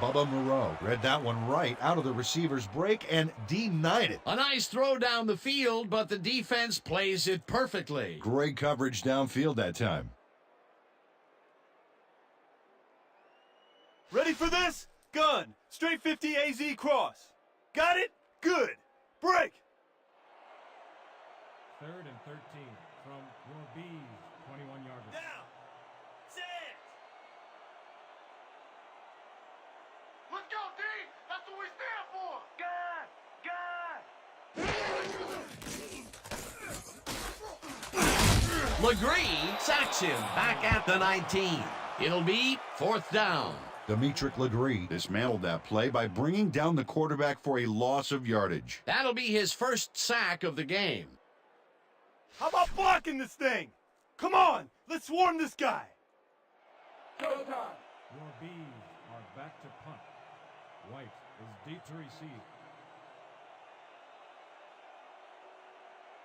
Bubba Moreau read that one right out of the receiver's break and denied it. A nice throw down the field, but the defense plays it perfectly. Great coverage downfield that time. Ready for this? Gun! Straight 50 AZ cross. Got it? Good! Break! 3rd and 13 from your B's, 21-yard line. Down! Sit! Let's go, D! That's what we stand for! Legree sacks him back at the 19. It'll be 4th down. Demetric Legree dismantled that play by bringing down the quarterback for a loss of yardage. That'll be his first sack of the game. How about blocking this thing? Come on, let's swarm this guy. Your Bees are back to punt. White is deep to receive.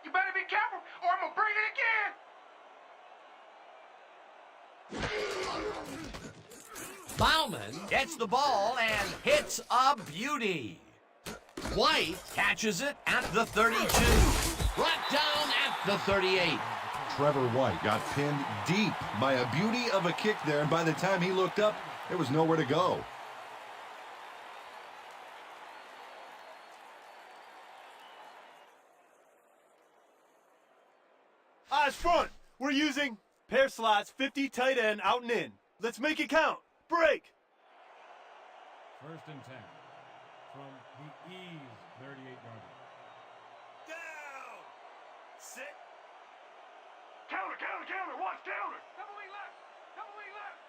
You better be careful or I'm gonna bring it again. Bauman gets the ball and hits a beauty. White catches it at the 32. Brought down at the 38. Trevor White got pinned deep by a beauty of a kick there, and by the time he looked up, there was nowhere to go. Eyes front. We're using pair slots, 50 tight end out and in. Let's make it count. Break. 1st and 10 from the E's 38-yard line. Down. Sit. Counter, counter, counter. Watch counter. Double wing left. Double wing left.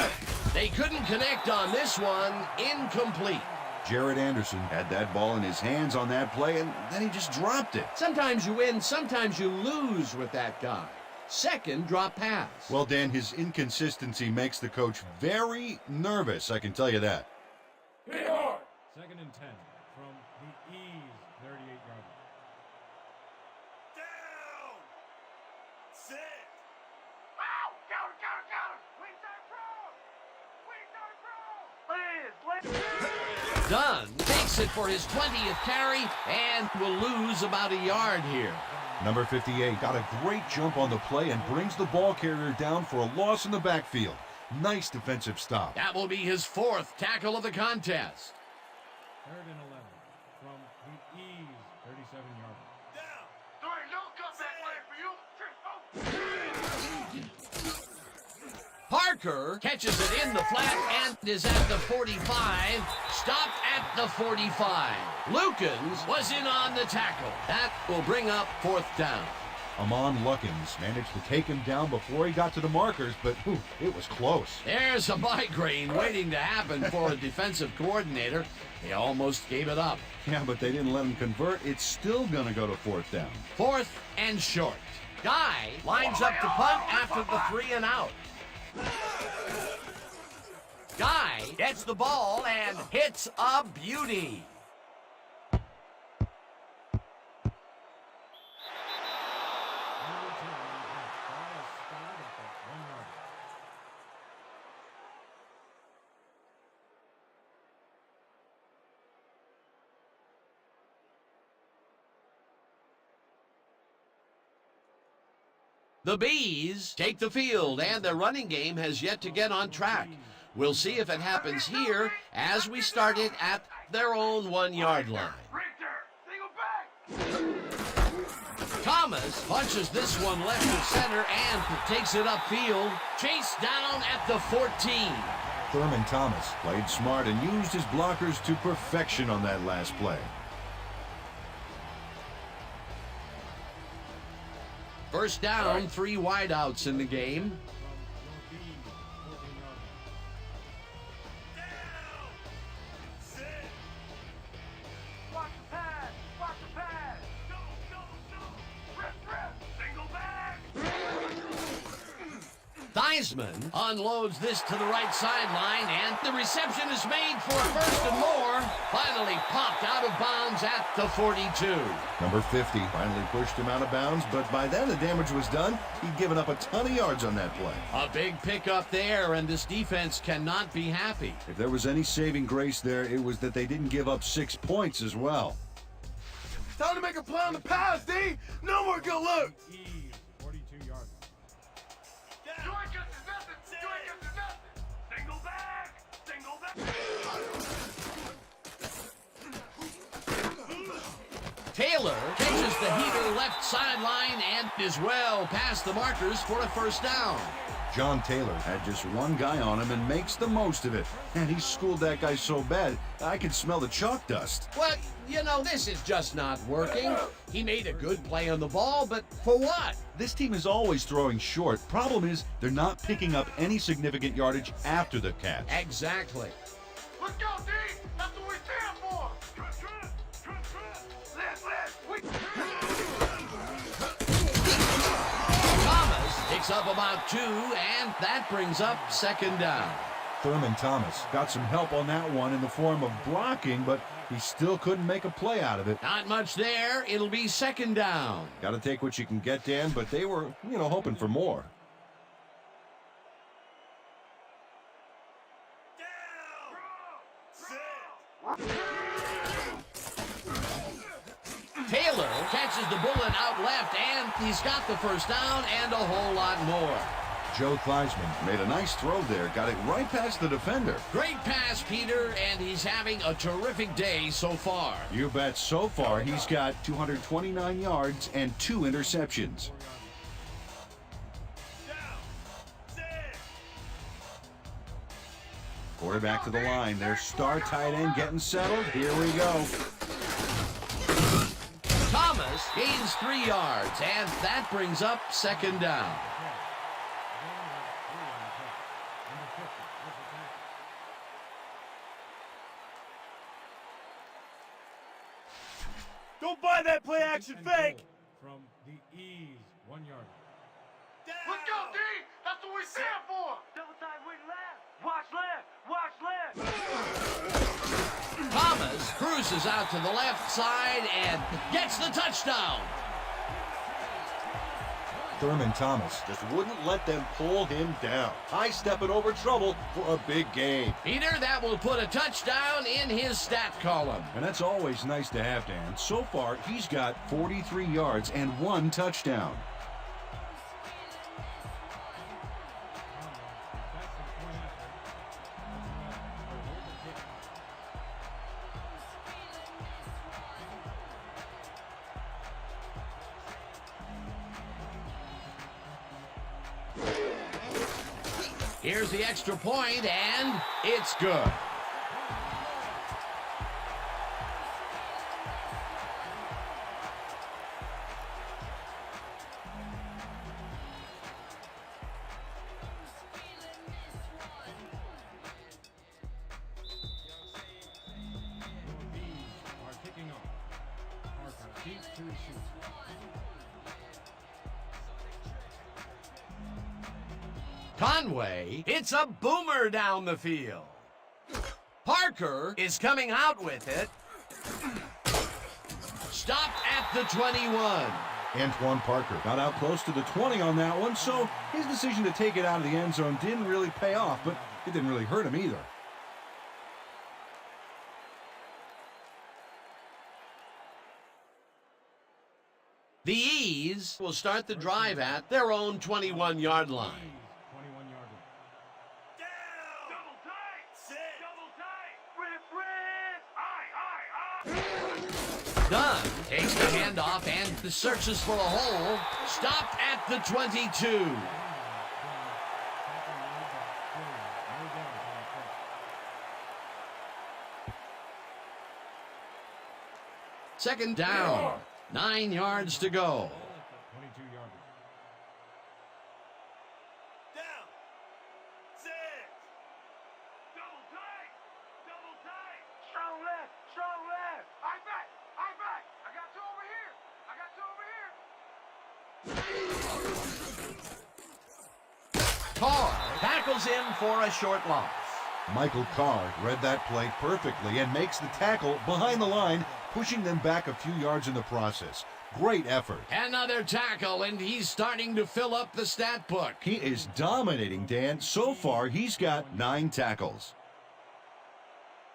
Liz. They couldn't connect on this one. Incomplete. Jared Anderson had that ball in his hands on that play, and then he just dropped it. Sometimes you win, sometimes you lose with that guy. Second drop pass. Well, Dan, his inconsistency makes the coach very nervous, I can tell you that. 2nd and 10 from the E's 38-yard line. Down. Sit. Ow! Counter, counter, counter. Wing side pro. Wing side pro. Liz. Dunn takes it for his 20th carry and will lose about a yard here. Number 58 got a great jump on the play and brings the ball carrier down for a loss in the backfield. Nice defensive stop. That will be his 4th tackle of the contest. 3rd and 11 from the E's 37-yard line. Down. There ain't no comeback plan for you. Parker catches it in the flat and is at the 45. Stopped at the 45. Lukens was in on the tackle. That will bring up 4th down. Amon Luckins managed to take him down before he got to the markers, but it was close. There's a migraine waiting to happen for a defensive coordinator. He almost gave it up. Yeah, but they didn't let him convert. It's still going to go to 4th down. 4th and short. Guy lines up to punt after the 3 and out. Guy gets the ball and hits a beauty. The Bees take the field, and their running game has yet to get on track. We'll see if it happens here as we start it at their own 1-yard line. Richter, single back. Thomas punches this one left to center and takes it upfield. Chased down at the 14. Thurman Thomas played smart and used his blockers to perfection on that last play. First down, 3 wideouts in the game. Watch the pass. Watch the pass. Go, go, go. Rip, rip. Single back. Theismann unloads this to the right sideline, and the reception is made for 1st and more. Finally popped out of bounds at the 42. Number 50 finally pushed him out of bounds, but by then the damage was done. He'd given up a ton of yards on that play. A big pickup there, and this defense cannot be happy. If there was any saving grace there, it was that they didn't give up 6 points as well. Time to make a play on the pass, D. No more good looks. E's 42-yard line. You ain't got to nothing. You ain't got to nothing. Single back. Single back. Taylor catches the heater left sideline and is well past the markers for a 1st down. John Taylor had just one guy on him and makes the most of it. And he schooled that guy so bad, I could smell the chalk dust. Well, you know, this is just not working. He made a good play on the ball, but for what? This team is always throwing short. Problem is, they're not picking up any significant yardage after the catch. Exactly. Let's go, D! That's what we stand for! Thomas picks up about 2, and that brings up second down. Thurman Thomas got some help on that one in the form of blocking, but he still couldn't make a play out of it. Not much there. It'll be second down. Got to take what you can get, Dan, but they were, hoping for more. Taylor catches the bullet out left, and he's got the first down and a whole lot more. Joe Theismann made a nice throw there, got it right past the defender. Great pass, Peter, and he's having a terrific day so far. You bet. So far, he's got 229 yards and 2 interceptions. Quarterback to the line. Their star tight end getting settled. Here we go. Thomas gains 3 yards, and that brings up second down. Don't buy that play action fake! From the ease, 1 yard. Let's go, D! That's what we stand for! Double time, wing left! Watch left! Watch left! Thomas cruises out to the left side and gets the touchdown. Thurman Thomas just wouldn't let them pull him down. High stepping over trouble for a big gain. Peter, that will put a touchdown in his stat column. And that's always nice to have, Dan. So far, he's got 43 yards and 1 touchdown. Here's the extra point, and it's good. Conway hits a boomer down the field. Parker is coming out with it. Stopped at the 21. Antoine Parker got out close to the 20 on that one, so his decision to take it out of the end zone didn't really pay off, but it didn't really hurt him either. The E's will start the drive at their own 21-yard line. 21 yard. Down! Double tight! Sit! Double tight! Rip, rip! Aye! Dunn takes the handoff and searches for a hole. Stopped at the 22. Second down. 9 yards to go. 22 yard. Down! Sit! Double tight! Double tight! Strong left! Strong left! I back! I back! I got 2 over here! I got 2 over here! Carr tackles him for a short loss. Michael Carr read that play perfectly and makes the tackle behind the line, pushing them back a few yards in the process. Great effort. Another tackle, and he's starting to fill up the stat book. He is dominating, Dan. So far, he's got 9 tackles.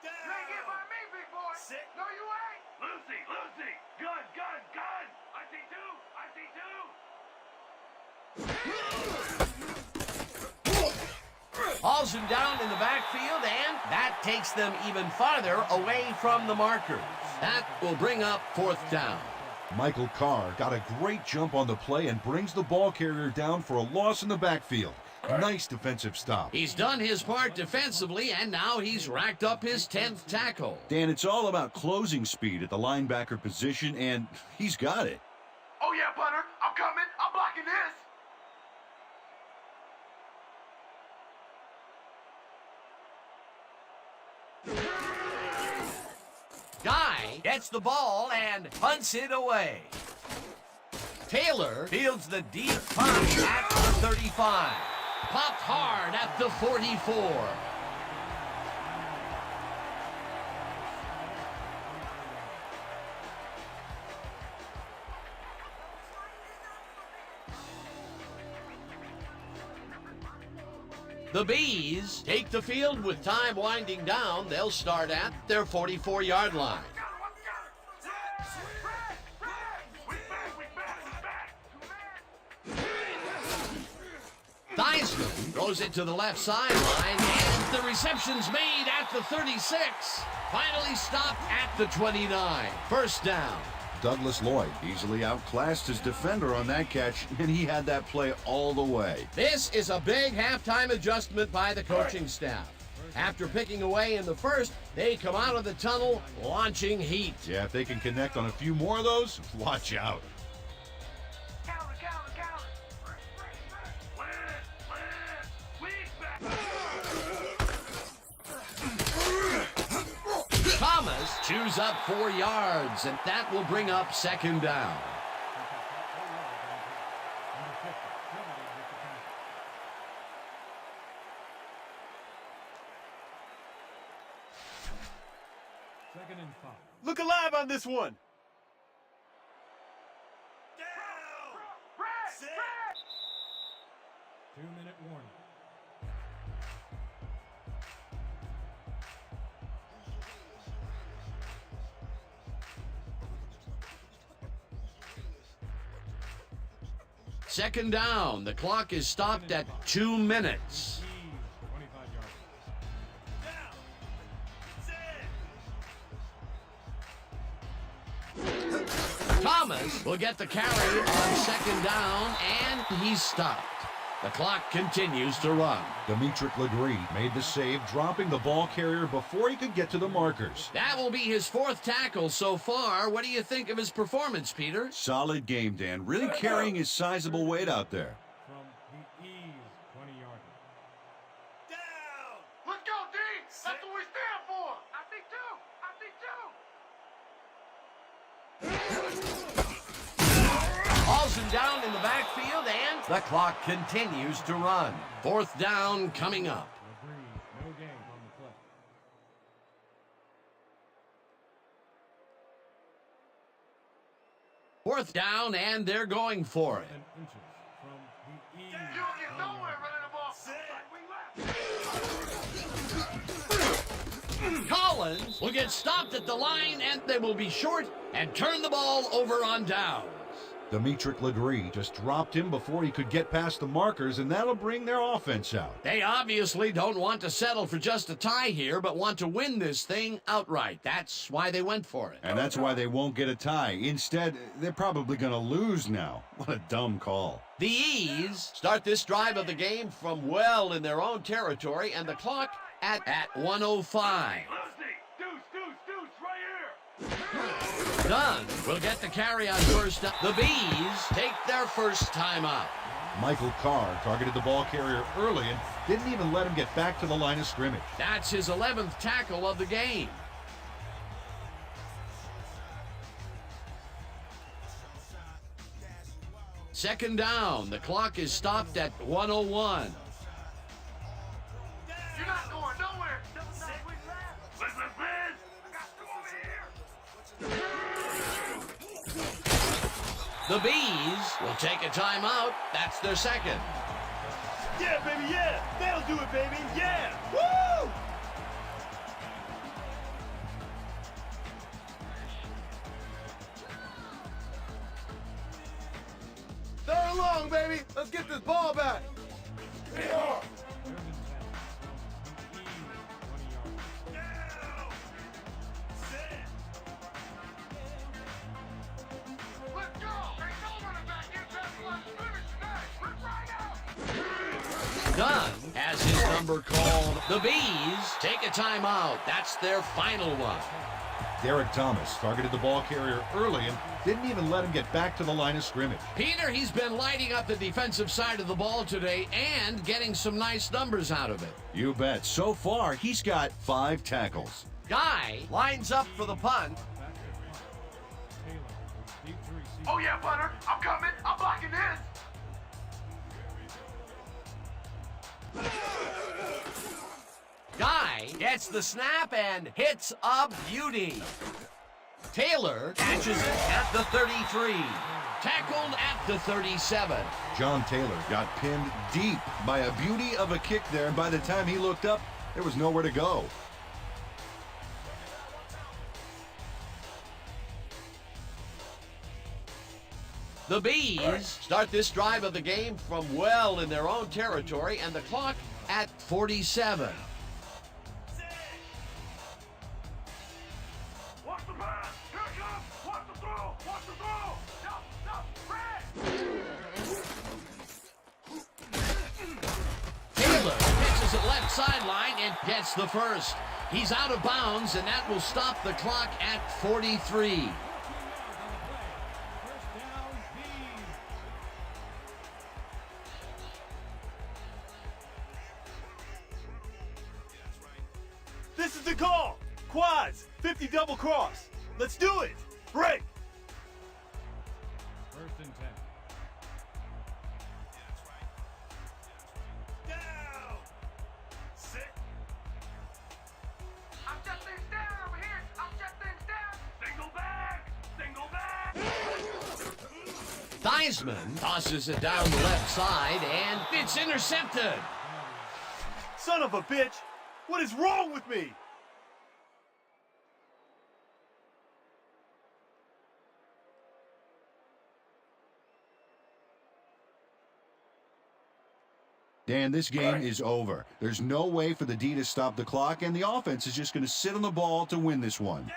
You ain't get by me, big boy! Sit! No, you ain't! Lucy! Lucy! Gun! Gun! Gun! I see 2! I see 2! Hauls him down in the backfield, and that takes them even farther away from the markers. That will bring up 4th down. Michael Carr got a great jump on the play and brings the ball carrier down for a loss in the backfield. Nice defensive stop. He's done his part defensively, and now he's racked up his 10th tackle. Dan, it's all about closing speed at the linebacker position, and he's got it. Oh yeah, punter. I'm coming. I'm blocking this. Guy gets the ball and punts it away. Taylor fields the deep punt at the 35. Popped hard at the 44. The Bees take the field with time winding down. They'll start at their 44-yard line. Theismann throws it to the left sideline, and the reception's made at the 36. Finally stopped at the 29. First down. Douglas Lloyd. Easily outclassed his defender on that catch, and he had that play all the way. This is a big halftime adjustment by the coaching staff. After picking away in the first, they come out of the tunnel launching heat. Yeah, if they can connect on a few more of those, watch out. Thomas chews up 4 yards, and that will bring up second down. Second and 5. Look alive on this one. Red! 2-minute warning. Second down. The clock is stopped at 2 minutes. 25 yards. Thomas will get the carry on second down, and he's stopped. The clock continues to run. Dimitri Legree made the save, dropping the ball carrier before he could get to the markers. That will be his 4th tackle so far. What do you think of his performance, Peter? Solid game, Dan. Really carrying his sizable weight out there. From the E's 20-yard. Down! Let's go, D! That's what we stand for! I think too! Hauls him down in the backfield, and the clock continues to run. 4th down coming up. Agreed. No gain on the play. 4th down, and they're going for it. 10 inches from the E's. You don't get nowhere running the ball. We left. Collins will get stopped at the line, and they will be short and turn the ball over on downs. Dimitri Legree just dropped him before he could get past the markers, and that'll bring their offense out. They obviously don't want to settle for just a tie here, but want to win this thing outright. That's why they went for it. And that's why they won't get a tie. Instead, they're probably going to lose now. What a dumb call. The E's start this drive of the game from well in their own territory, and the clock at 1:05. Deuce, right here! Dunn will get the carry on first down. The Bees take their first time out. Michael Carr targeted the ball carrier early and didn't even let him get back to the line of scrimmage. That's his 11th tackle of the game. Second down. The clock is stopped at 1:01. You're not going nowhere! Listen, man! I got two over here! The Bees will take a timeout. That's their second. Yeah, baby, yeah! That'll do it, baby! Yeah! Woo! Third and long, baby! Let's get this ball back! Let's go! Ain't no running back inside the line of scrimmage tonight! Rip right out! Dunn has his number called. The Bees take a timeout. That's their final one. Derek Thomas targeted the ball carrier early and didn't even let him get back to the line of scrimmage. Peter, he's been lighting up the defensive side of the ball today and getting some nice numbers out of it. You bet. So far, he's got 5 tackles. Guy lines up for the punt. Taylor is deep to receive. Oh yeah, punter. I'm coming. I'm blocking this. Guy gets the snap and hits a beauty. Taylor catches it at the 33. Tackled at the 37. John Taylor got pinned deep by a beauty of a kick there, and by the time he looked up, there was nowhere to go. The Bees start this drive of the game from well in their own territory, and the clock at 47. Watch the pass. Here it comes. Watch the throw. Watch the throw. Red. Taylor catches it left sideline and gets the first. He's out of bounds, and that will stop the clock at 43. This is the call. Quads, 50 double cross. Let's do it. Break. First and 10. Down. Sit. I'm shut things down over here. I'm shut things down. Single back. Single back. Theismann tosses it down the left side, and it's intercepted. Son of a bitch. What is wrong with me? Dan, this game is over. There's no way for the D to stop the clock, and the offense is just going to sit on the ball to win this one. Down.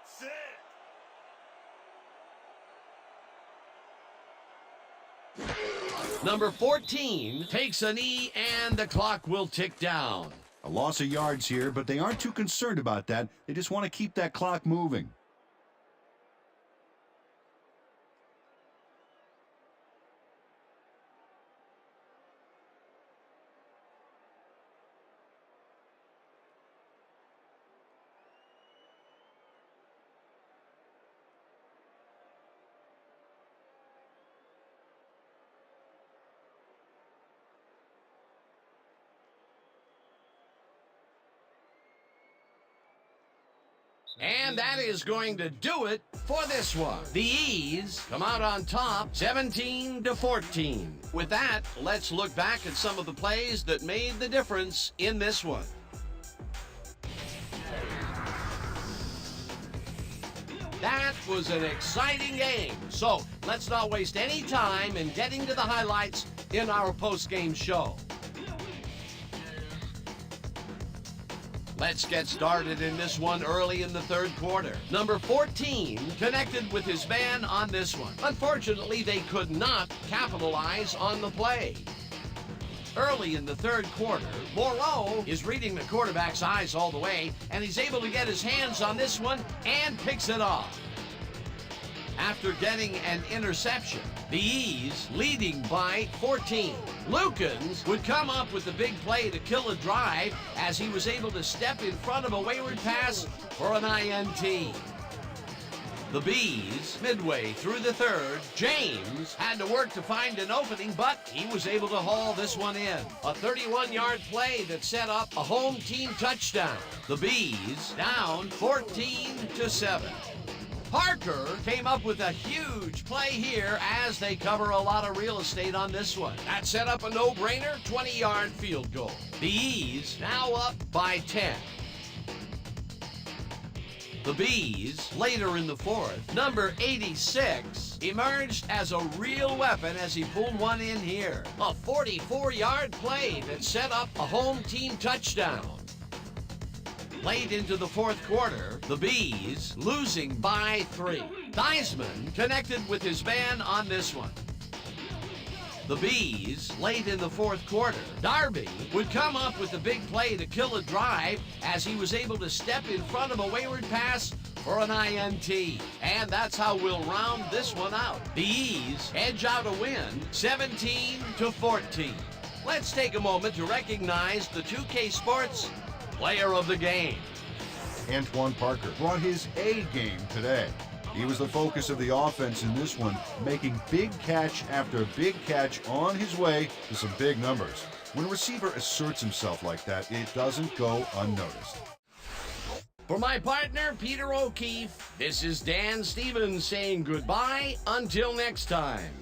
Sit. Number 14 takes a knee, and the clock will tick down. A loss of yards here, but they aren't too concerned about that. They just want to keep that clock moving. And that is going to do it for this one. The E's come out on top, 17-14. With that, let's look back at some of the plays that made the difference in this one. That was an exciting game. So let's not waste any time in getting to the highlights in our post-game show. Let's get started in this one early in the third quarter. Number 14 connected with his man on this one. Unfortunately, they could not capitalize on the play. Early in the third quarter, Moreau is reading the quarterback's eyes all the way, and he's able to get his hands on this one and picks it off. After getting an interception, the E's leading by 14. Lukens would come up with the big play to kill a drive as he was able to step in front of a wayward pass for an INT. The Bees, midway through the third, James had to work to find an opening, but he was able to haul this one in. A 31-yard play that set up a home team touchdown. The Bees down 14-7. Parker came up with a huge play here as they cover a lot of real estate on this one. That set up a no-brainer 20-yard field goal. The E's now up by 10. The Bees, later in the fourth, number 86, emerged as a real weapon as he pulled one in here. A 44-yard play that set up a home team touchdown. Late into the fourth quarter, the Bees losing by 3. Theismann connected with his man on this one. the Bees late in the fourth quarter. Darby would come up with the big play to kill a drive as he was able to step in front of a wayward pass for an INT. And that's how we'll round this one out. The E's edge out a win 17-14. Let's take a moment to recognize the 2K Sports Player of the Game. Antoine Parker brought his A game today. He was the focus of the offense in this one, making big catch after big catch on his way to some big numbers. When a receiver asserts himself like that, it doesn't go unnoticed. For my partner, Peter O'Keefe, this is Dan Stevens saying goodbye until next time.